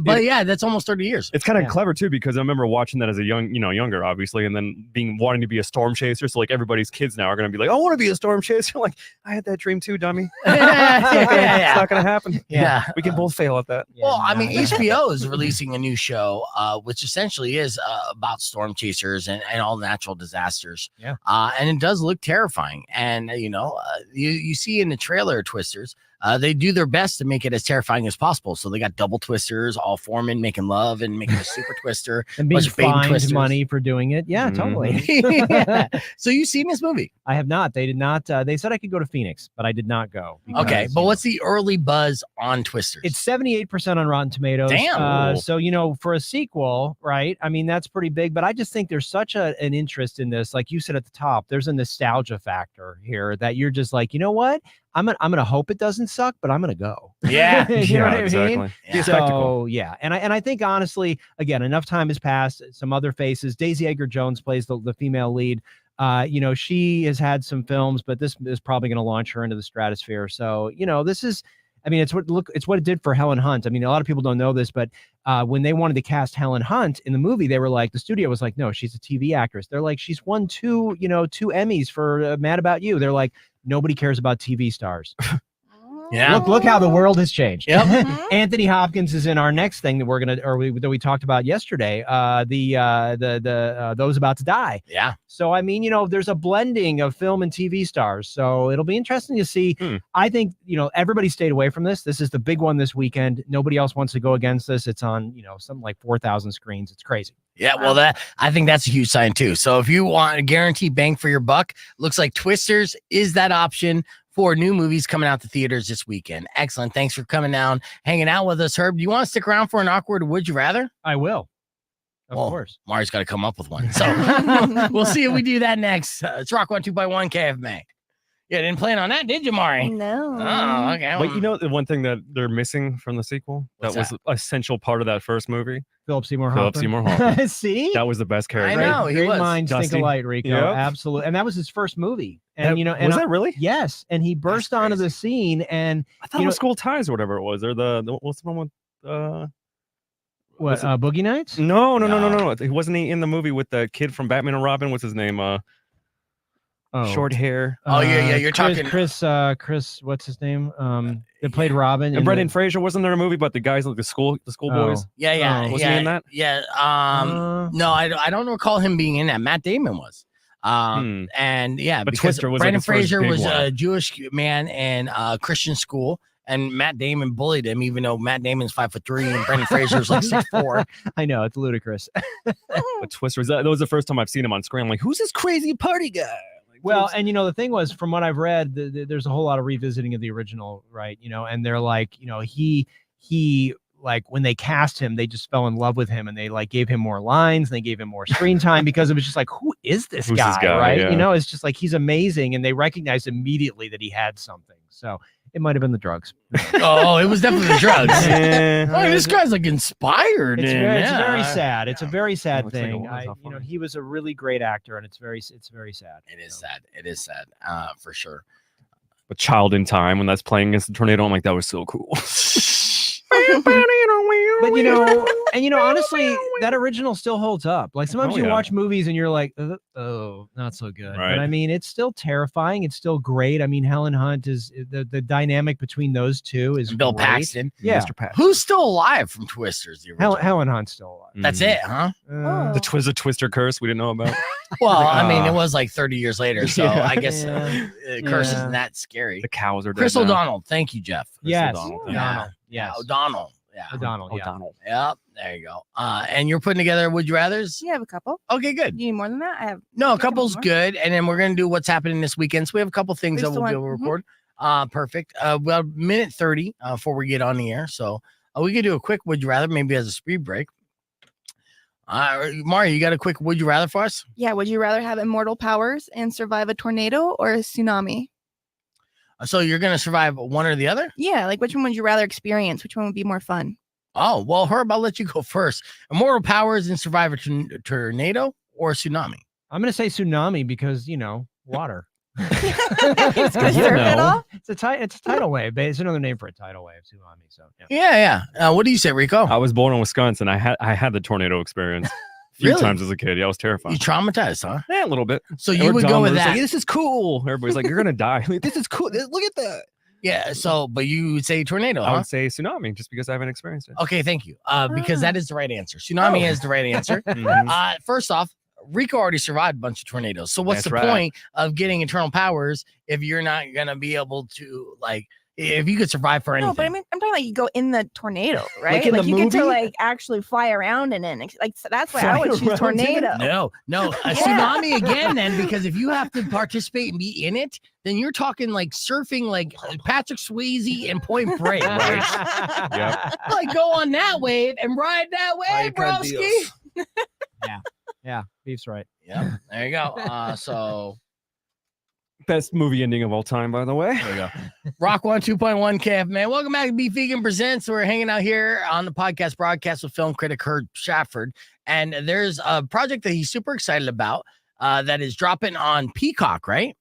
But yeah, that's almost 30 years. It's kind of clever too, because I remember watching that as a younger, obviously, and then wanting to be a storm chaser. So like everybody's kids now are going to be like, I want to be a storm chaser. Like, I had that dream too, dummy. It's not going to happen. Yeah. We can both fail at that. Well, I mean, HBO is releasing a new show, which essentially is about storm chasers and all natural disasters. Yeah. And it does look terrifying. And, you see in the trailer Twisters, they do their best to make it as terrifying as possible. So they got double twisters, all forming, making love, and making a super twister. And being fined money for doing it. Yeah, totally. Yeah. So you've seen this movie? I have not. They did not. They said I could go to Phoenix, but I did not go. Because, okay, but what's the early buzz on Twisters? It's 78% on Rotten Tomatoes. Damn. So, for a sequel, right? I mean, that's pretty big, but I just think there's such an interest in this. Like you said at the top, there's a nostalgia factor here that you're just like, you know what? I'm gonna hope it doesn't suck, but I'm gonna go. Yeah, you know what I exactly. mean? Yeah. So yeah, and I think honestly, again, enough time has passed. Some other faces. Daisy Edgar Jones plays the female lead. She has had some films, but this is probably going to launch her into the stratosphere. So this is. I mean, it's what it did for Helen Hunt. I mean, a lot of people don't know this, but when they wanted to cast Helen Hunt in the movie, they were like, the studio was like, no, she's a TV actress. They're like, she's won two Emmys for Mad About You. They're like, nobody cares about TV stars. Yeah. Look how the world has changed. Yep. Anthony Hopkins is in our next thing that we talked about yesterday. The Those About to Die. Yeah. So I mean, there's a blending of film and TV stars. So it'll be interesting to see. I think everybody stayed away from this. This is the big one this weekend. Nobody else wants to go against this. It's on something like 4,000 screens. It's crazy. Yeah, well, I think that's a huge sign too. So if you want a guaranteed bang for your buck, looks like Twisters is that option for new movies coming out to theaters this weekend. Excellent. Thanks for coming down, hanging out with us, Herb. Do you want to stick around for an awkward Would You Rather? I will. Of course. Mari's got to come up with one. So we'll see if we do that next. It's Rock 102.1 KFMA. Yeah, didn't plan on that, did you, Mari? No. Oh, okay. But the one thing that they're missing from the sequel that was an essential part of that first movie? Philip Seymour Philip Hoffman. Seymour Hoffman. See, that was the best character. I know, he great was. minds think Dusty. alike, Rico. Yep. Absolutely, and that was his first movie. And was that really? Yes, and he burst onto the scene, and I thought it was School Ties or whatever it was, or the what's the one with what Boogie Nights? No. He wasn't in the movie with the kid from Batman and Robin. What's his name? Short hair. Oh yeah. You're talking Chris. What's his name? That played Robin. And Brendan Fraser, wasn't there a movie about the guys like the school boys? Yeah. Wasn't he in that? Yeah. No, I don't recall him being in that. Matt Damon was. And yeah, But because Twister was Brendan like his first Fraser big was one. a Jewish man in Christian school, and Matt Damon bullied him, even though Matt Damon's 5'3" and Brendan Fraser's like 6'4". I know, it's ludicrous. But Twister that was the first time I've seen him on screen. I'm like, who's this crazy party guy? Well, and the thing was, from what I've read, there's a whole lot of revisiting of the original, right? And they're like, he like when they cast him, they just fell in love with him, and they like gave him more lines, and they gave him more screen time because it was just like, who is this guy, right? Yeah. It's just like he's amazing, and they recognized immediately that he had something. So it might have been the drugs. Oh, it was definitely the drugs. Oh, this guy's like inspired. It's very sad. It's a very sad Looks like thing. it was He was a really great actor, and it's very sad. It is sad. It is sad, for sure. But Child in Time, when that's playing against the tornado, I'm like, that was so cool. But honestly, that original still holds up. Like sometimes you watch movies and you're like, oh, not so good. Right. But I mean, it's still terrifying. It's still great. I mean, Helen Hunt is the dynamic between those two is Bill great. Paxton. Yeah. Mr. Paxton. Who's still alive from Twisters? The original? Helen Hunt's still alive. That's it, huh? The Twister curse we didn't know about. Well, I mean, it was like 30 years later, so Yeah. I guess curse isn't that scary. The cows are dead Chris now. O'Donnell. Thank you, Jeff. Yes. O'Donnell. Yeah. Yes. O'Donnell. Yeah. O'Donnell. Yeah. O'Donnell. Yep. There you go. And you're putting together Would You Rathers? Yeah, I have a couple. Okay, good. You need more than that? I have. No, a couple couple's more. good. And then we're going to do what's happening this weekend. So we have a couple things that Just the we'll be able to one. record. Perfect. We have minute 30 before we get on the air. So we could do a quick Would You Rather, maybe as a speed break. Mari, you got a quick Would You Rather for us? Yeah, would you rather have immortal powers and survive a tornado or a tsunami? So you're going to survive one or the other? Yeah, like which one would you rather experience? Which one would be more fun? Oh, well, Herb, I'll let you go first. Immortal powers and survive a tornado or a tsunami? I'm going to say tsunami because, water. It's gonna surf it all? It's a tidal wave. It's another name for a tidal wave, tsunami. So Yeah. What do you say, Rico? I was born in Wisconsin. I had the tornado experience a few Really? times as a kid. Yeah, I was terrified. You traumatized, huh? Yeah, a little bit. So you would go with that? Like, this is cool. Everybody's like, you're gonna die. Like, this is cool. Look at that. Yeah. So, but you would say tornado, I huh? would say tsunami just because I haven't experienced it. Okay, thank you. Because that is the right answer. Tsunami is the right answer. Mhm. First off, Rico already survived a bunch of tornadoes. So what's That's the right. point of getting eternal powers if you're not gonna be able to if you could survive for anything? No, but I mean, I'm talking like you go in the tornado, right? in the you get to movie? like actually fly around in it. Like so that's why I Fly would choose around in it? tornado. No, a tsunami again then, because if you have to participate and be in it, then you're talking like surfing like Patrick Swayze and Point Break, right? Yep. Like go on that wave and ride that wave, broski. yeah, beef's right. Yep, there you go. So Best movie ending of all time, by the way. there we go. Rock 102.1 KF, man. Welcome back to Beef Vegan Presents. We're hanging out here on the podcast broadcast with film critic Herb Stratford. And there's a project that he's super excited about that is dropping on Peacock, right?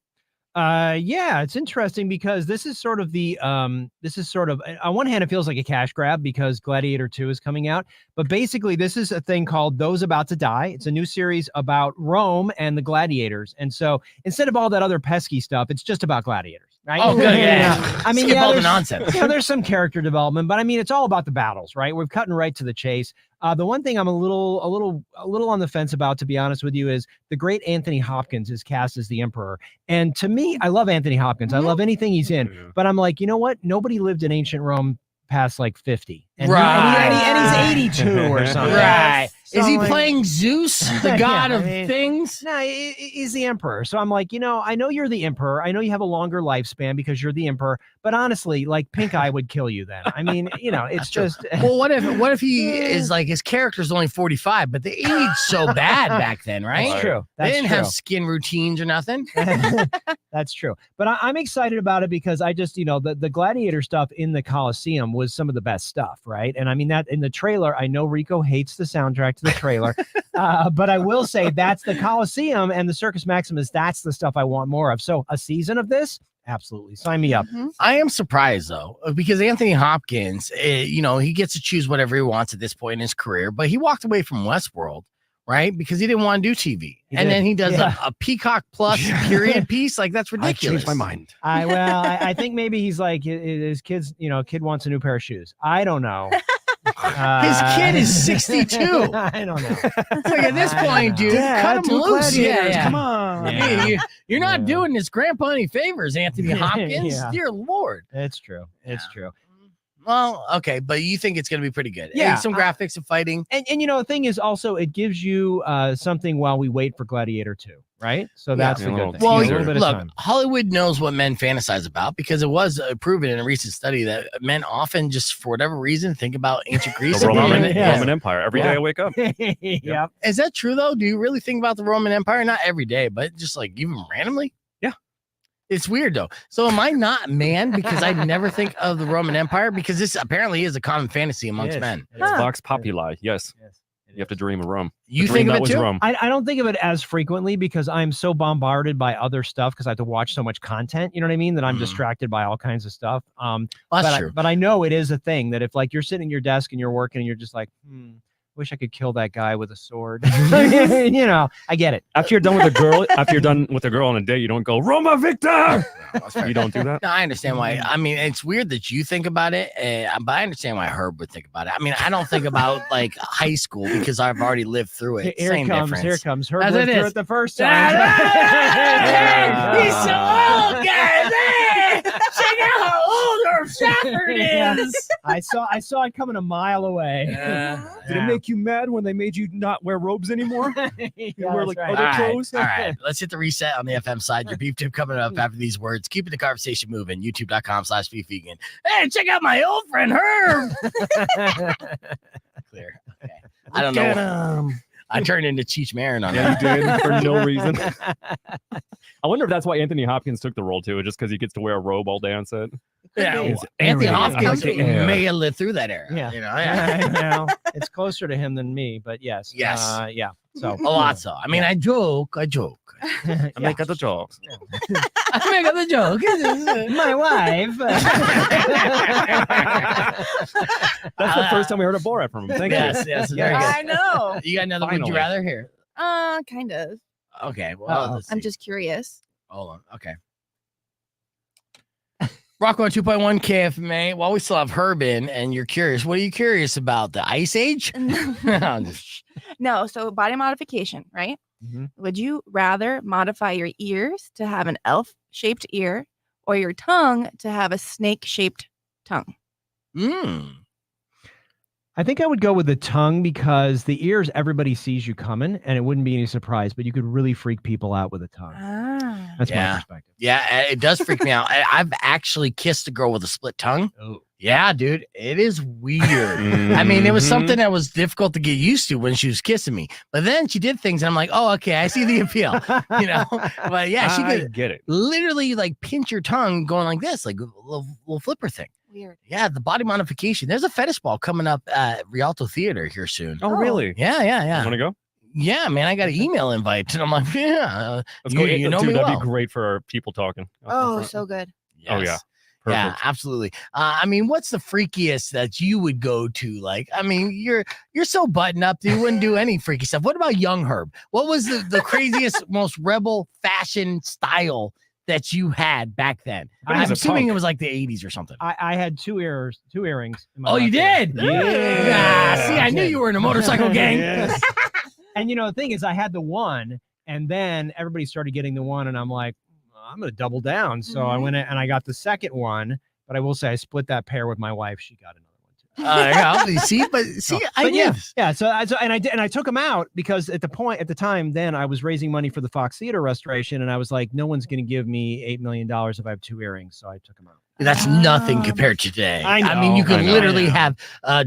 Yeah, it's interesting because this is sort of on one hand, it feels like a cash grab because Gladiator 2 is coming out. But basically, this is a thing called Those About to Die. It's a new series about Rome and the gladiators. And so instead of all that other pesky stuff, it's just about gladiators. Right? Oh, good. Yeah. I mean, Skip all the there's- nonsense. there's some character development, but I mean, it's all about the battles, right? We're cutting right to the chase. The one thing I'm a little on the fence about, to be honest with you, is the great Anthony Hopkins is cast as the Emperor. And to me, I love Anthony Hopkins. I love anything he's in. Yeah. But I'm like, you know what? Nobody lived in ancient Rome past like 50. And Right. and he's 82 or something. Right. Is he playing Zeus, the god of things? No, he's the emperor. So I'm like, I know you're the emperor. I know you have a longer lifespan because you're the emperor. But honestly, like pink eye would kill you then. I mean, it's just. Well, what if he is like his character's only 45, but they aged so bad back then, right? That's true. They didn't have skin routines or nothing. That's true. But I'm excited about it because I just, the gladiator stuff in the Coliseum was some of the best stuff, right? And I mean that in the trailer, I know Rico hates the soundtrack to the trailer, but I will say that's the Coliseum and the Circus Maximus. That's the stuff I want more of. So a season of this. Absolutely. Sign me up. I am surprised, though, because Anthony Hopkins, he gets to choose whatever he wants at this point in his career, but he walked away from Westworld, right? Because he didn't want to do TV. Then he does a Peacock Plus period piece. Like, that's ridiculous. I changed my mind. I think maybe he's like his kids, kid wants a new pair of shoes. I don't know. His kid is 62. I don't know. It's like at this point, dude, cut him loose. Yeah. Come on. I mean, you're not doing this grandpa any favors, Anthony Hopkins. Dear Lord. It's true. It's true. Well, okay, but you think it's going to be pretty good. Yeah. Some graphics of fighting. And the thing is also it gives you something while we wait for Gladiator 2, right? So that's the good thing. Well, look, Hollywood knows what men fantasize about because it was proven in a recent study that men often just, for whatever reason, think about ancient Greece. The Roman Empire. Every day I wake up. Yeah. Is that true, though? Do you really think about the Roman Empire? Not every day, but just like even randomly? It's weird, though. So am I not a man because I never think of the Roman Empire? Because this apparently is a common fantasy amongst men. It's Vox Populi. Yes. You have to dream of Rome. You think of it too? Rome. I don't think of it as frequently because I'm so bombarded by other stuff because I have to watch so much content. You know what I mean? That I'm distracted by all kinds of stuff. That's true. But I know it is a thing that if like you're sitting at your desk and you're working and you're just like, wish I could kill that guy with a sword. I get it. After you're done with a girl, on a date, you don't go, Roma Victor. You don't do that. No, I understand why. I mean, it's weird that you think about it, but I understand why Herb would think about it. I mean, I don't think about like high school because I've already lived through it. Here Same difference. Here comes Herb lived through it the first time. He's so old, guys. Check out how old Herb Stratford is. I saw it coming a mile away. Did it make you mad when they made you not wear robes anymore? You wear like other clothes? All right, let's hit the reset on the FM side. Your beef tip coming up after these words. Keeping the conversation moving. YouTube.com/beefvegan. Hey, check out my old friend Herb. Clear. Okay. I don't know. I turned into Cheech Marin on that. You did for no reason. I wonder if that's why Anthony Hopkins took the role too, just because he gets to wear a robe all day on set. Yeah, Anthony Hopkins may have lived through that era. Yeah, it's closer to him than me, but yes. Yeah. So a lot. So I mean, I joke. I make other jokes. I make other jokes. My wife. That's the first time we heard a Borat from him. Thank you. Yes, very good. I know. You got another Would you rather here? Kind of. Okay. Well, I'm just curious. Hold on. Okay. Rocco 2.1 KFMA. While we still have Herb in, and you're curious, what are you curious about? The Ice Age? No. So body modification, right? Mm-hmm. Would you rather modify your ears to have an elf-shaped ear, or your tongue to have a snake-shaped tongue? I think I would go with the tongue because the ears, everybody sees you coming and it wouldn't be any surprise, but you could really freak people out with a tongue. That's my perspective. Yeah, it does freak me out. I've actually kissed a girl with a split tongue. Oh. Yeah, dude, it is weird. I mean, it was something that was difficult to get used to when she was kissing me. But then she did things and I'm like, oh, okay, I see the appeal. But yeah, she could get it. Literally like pinch your tongue going like this, like a little flipper thing. Weird. Yeah, the body modification. There's a fetish ball coming up at Rialto Theater here soon. Oh, really? Yeah. You want to go? Yeah, man, I got an email invite. And I'm like, yeah. Let's go. You know Dude, me that'd well. be great for our people talking. Oh, so good. Yes. Oh, yeah. Perfect. Yeah, absolutely. I mean, what's the freakiest that you would go to? Like, I mean, you're so buttoned up, you wouldn't do any freaky stuff. What about young Herb? What was the craziest, most rebel fashion style that you had back then? I'm assuming it was like the 80s or something. I had two earrings. In my Oh, you did? Yeah. See, I knew you were in a motorcycle gang. Yes. And the thing is, I had the one, and then everybody started getting the one, and I'm like, I'm going to double down. So I went in and I got the second one, but I will say I split that pair with my wife. She got another one too. See, I did. Yeah. So I took them out because at the time, then I was raising money for the Fox Theater restoration, and I was like, no one's going to give me $8 million if I have 2 earrings, so I took them out. That's nothing compared to today. I mean, you could literally have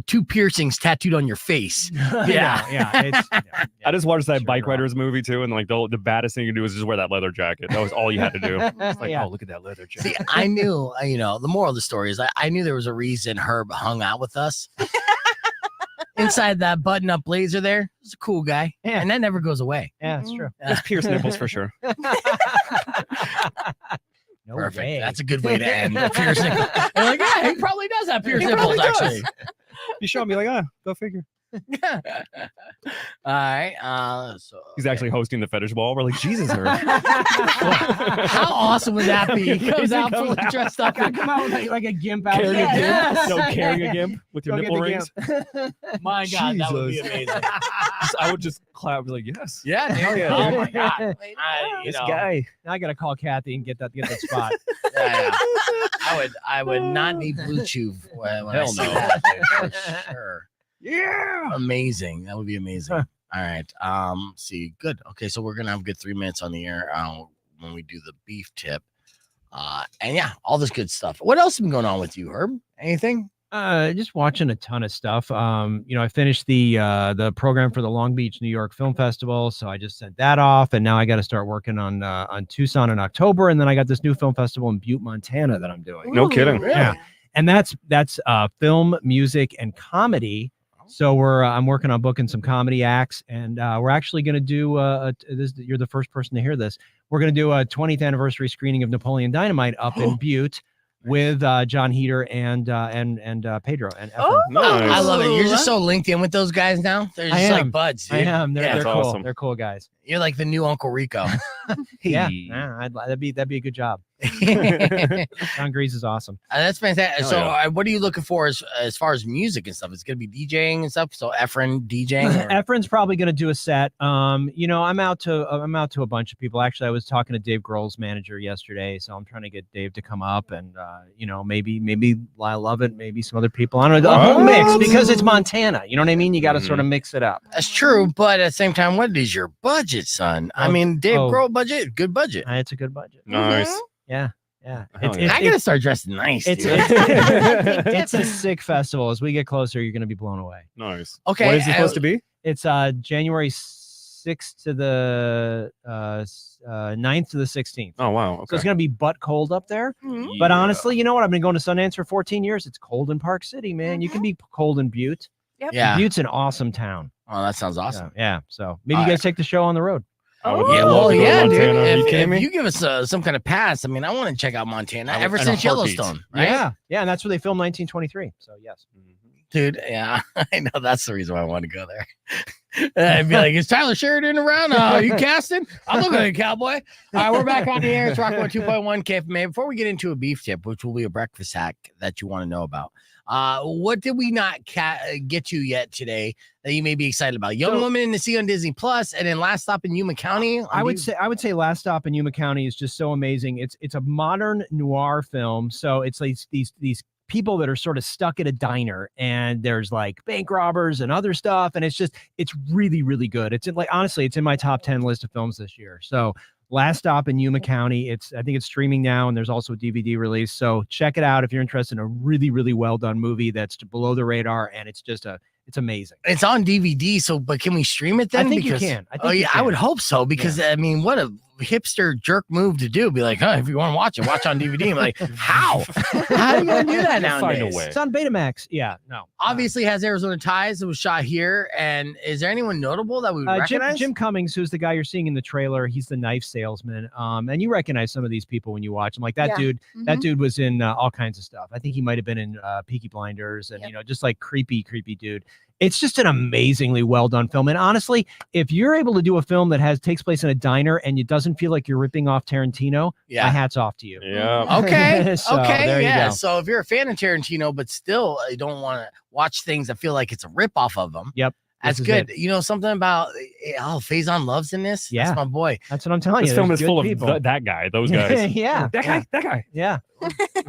2 piercings tattooed on your face. Yeah. I just watched that Bike Riders movie too, and like the baddest thing you could do was just wear that leather jacket. That was all you had to do. It's like, oh, look at that leather jacket. See, I knew, the moral of the story is I knew there was a reason Herb hung out with us. Inside that button-up blazer there, he's a cool guy. Yeah. And that never goes away. Yeah, that's true. It's pierced nipples for sure. No Perfect. way. That's a good way to end. Pierce nipples. They're like, yeah, he probably does have pierced nipples, actually. You show me like, go figure. All right. So he's actually hosting the fetish ball. We're like, Jesus, Herb. How awesome would that be? He comes out fully dressed up. Come out with like a gimp out. Carrying a gimp. No, carrying a gimp with your nipple rings. My God, that would be amazing. I would just clap, be like, yes. Yeah, hell yeah. Oh my God. This guy. Now I gotta call Kathy and get that spot. Yeah. I would not need Blue Chew when I see that, dude, for sure. Yeah. Amazing. That would be amazing. All right. See, good. Okay, so we're gonna have a good 3 minutes on the air when we do the beef tip. And yeah, all this good stuff. What else has been going on with you, Herb? Anything? Just watching a ton of stuff. I finished the program for the Long Beach, New York Film Festival, so I just sent that off, and now I got to start working on Tucson in October, and then I got this new film festival in Butte, Montana that I'm doing. No kidding. Really? Yeah, and that's film, music, and comedy. So I'm working on booking some comedy acts, and we're actually going to do you're the first person to hear this. We're going to do a 20th anniversary screening of Napoleon Dynamite up in Butte with John Heater and Pedro and Efren. Nice. I love it. You're just so linked in with those guys now. They're just like buds, dude. I am. They're cool. Awesome. They're cool guys. You're like the new Uncle Rico. Yeah, that'd be a good job. John Grease is awesome. That's fantastic. Hell So, yeah. what are you looking for as far as music and stuff? It's gonna be DJing and stuff. So, Efren DJing. Efren's probably going to do a set. I'm out to a bunch of people. Actually, I was talking to Dave Grohl's manager yesterday, so I'm trying to get Dave to come up, and maybe I love it. Maybe some other people. I don't know, the whole mix, because it's Montana. You know what I mean? You got to sort of mix it up. That's true, but at the same time, what is your budget, son? I mean, Dave Grohl budget, good budget. It's a good budget. Nice. Yeah. I gotta start dressing nice. It's a sick festival. As we get closer, you're gonna be blown away. Nice. Okay. What is it supposed to be? It's January 6th to the 9th to the 16th. Oh wow. Okay. So it's gonna be butt cold up there. Mm-hmm. But honestly, you know what? I've been going to Sundance for 14 years. It's cold in Park City, man. You can be cold in Butte. Yep. Yeah. Butte's an awesome town. Oh, that sounds awesome. Yeah. So maybe you guys take the show on the road. Yeah, well, yeah, dude. If If you give us some kind of pass, I mean, I want to check out Montana ever in a since heartbeat. Yellowstone, right? Yeah, and that's where they filmed 1923. So yes. Dude, yeah, I know that's the reason why I want to go there. I'd be like, is Tyler Sheridan around? Are you casting? I'm looking at a cowboy. All right, we're back on the air. It's Rock 2.1 KFMA. Before we get into a beef tip, which will be a breakfast hack that you want to know about, what did we not get to yet today that you may be excited about? Young Woman in the Sea on Disney Plus, and then Last Stop in Yuma County. I would say Last Stop in Yuma County is just so amazing. It's a modern noir film, so it's like these people that are sort of stuck at a diner, and there's like bank robbers and other stuff, and it's really, really good. Honestly, it's in my top 10 list of films this year. So Last Stop in Yuma County. I think it's streaming now, and there's also a DVD release. So check it out if you're interested in a really, really well done movie that's below the radar, and it's amazing. It's on DVD, but can we stream it then? I think you can. I would hope so, because I mean, what a hipster jerk move to do. Be like, if you want to watch it, watch on DVD. I'm like, how? How are you gonna do that nowadays? Find a way. It's on Betamax. Yeah, no. Obviously has Arizona ties. It was shot here. And is there anyone notable that we would recognize? Jim Cummings, who's the guy you're seeing in the trailer. He's the knife salesman. And you recognize some of these people when you watch them. Like that dude. Mm-hmm. That dude was in all kinds of stuff. I think he might have been in Peaky Blinders, and just like creepy dude. It's just an amazingly well done film. And honestly, if you're able to do a film that takes place in a diner and it doesn't feel like you're ripping off Tarantino, my hat's off to you. Yeah. Okay. So, okay. there you Yeah. go. So if you're a fan of Tarantino, but still you don't want to watch things that feel like it's a rip off of them. Yep. That's good. You know something about Faison Love's in this? Yeah. That's my boy. That's what I'm telling you. This film is There's full good of that guy, those guys. Yeah. That guy. Yeah.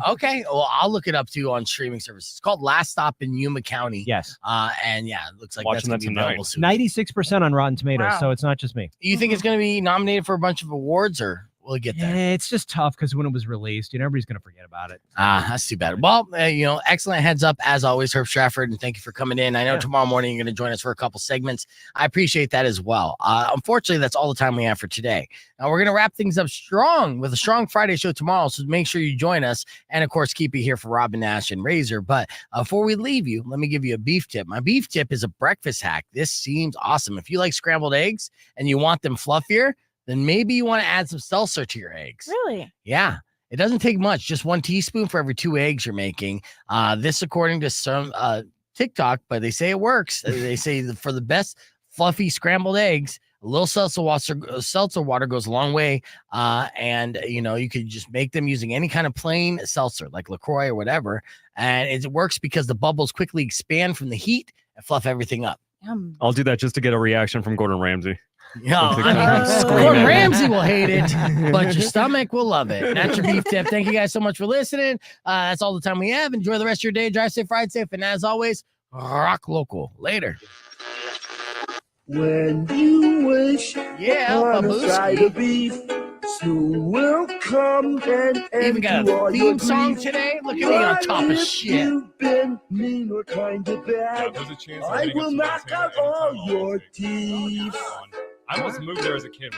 Okay. Well, I'll look it up too on streaming services. It's called Last Stop in Yuma County. Yes. And yeah, it looks like Watching that's going to be available soon. 96% on Rotten Tomatoes, Wow. so it's not just me. You think it's going to be nominated for a bunch of awards, or will it get there? Yeah, it's just tough because when it was released, everybody's going to forget about it. That's too bad. Well, excellent heads up as always, Herb Stratford, and thank you for coming in. I know tomorrow morning you're going to join us for a couple segments. I appreciate that as well. Unfortunately, that's all the time we have for today. Now we're going to wrap things up strong with a strong Friday show tomorrow, so make sure you join us, and of course keep it here for Robin Nash and Razor. But before we leave you, let me give you a beef tip. My beef tip is a breakfast hack. This seems awesome. If you like scrambled eggs and you want them fluffier, then maybe you want to add some seltzer to your eggs. Really? Yeah. It doesn't take much, just 1 teaspoon for every 2 eggs you're making. This, according to some TikTok, but they say it works. They say that for the best fluffy scrambled eggs, a little seltzer water goes a long way. And you could just make them using any kind of plain seltzer, like LaCroix or whatever. And it works because the bubbles quickly expand from the heat and fluff everything up. Yum. I'll do that just to get a reaction from Gordon Ramsay. Gordon Ramsay will hate it, but your stomach will love it. That's your beef tip. Thank you guys so much for listening. That's all the time we have. Enjoy the rest of your day. Drive safe, ride safe, and as always, rock local. Later. When you wish on a side of beef, soon will come and even got a theme song today. Look at me on top of shit. You've been mean or kind of bad. I will knock out all your teeth. I almost moved there as a kid.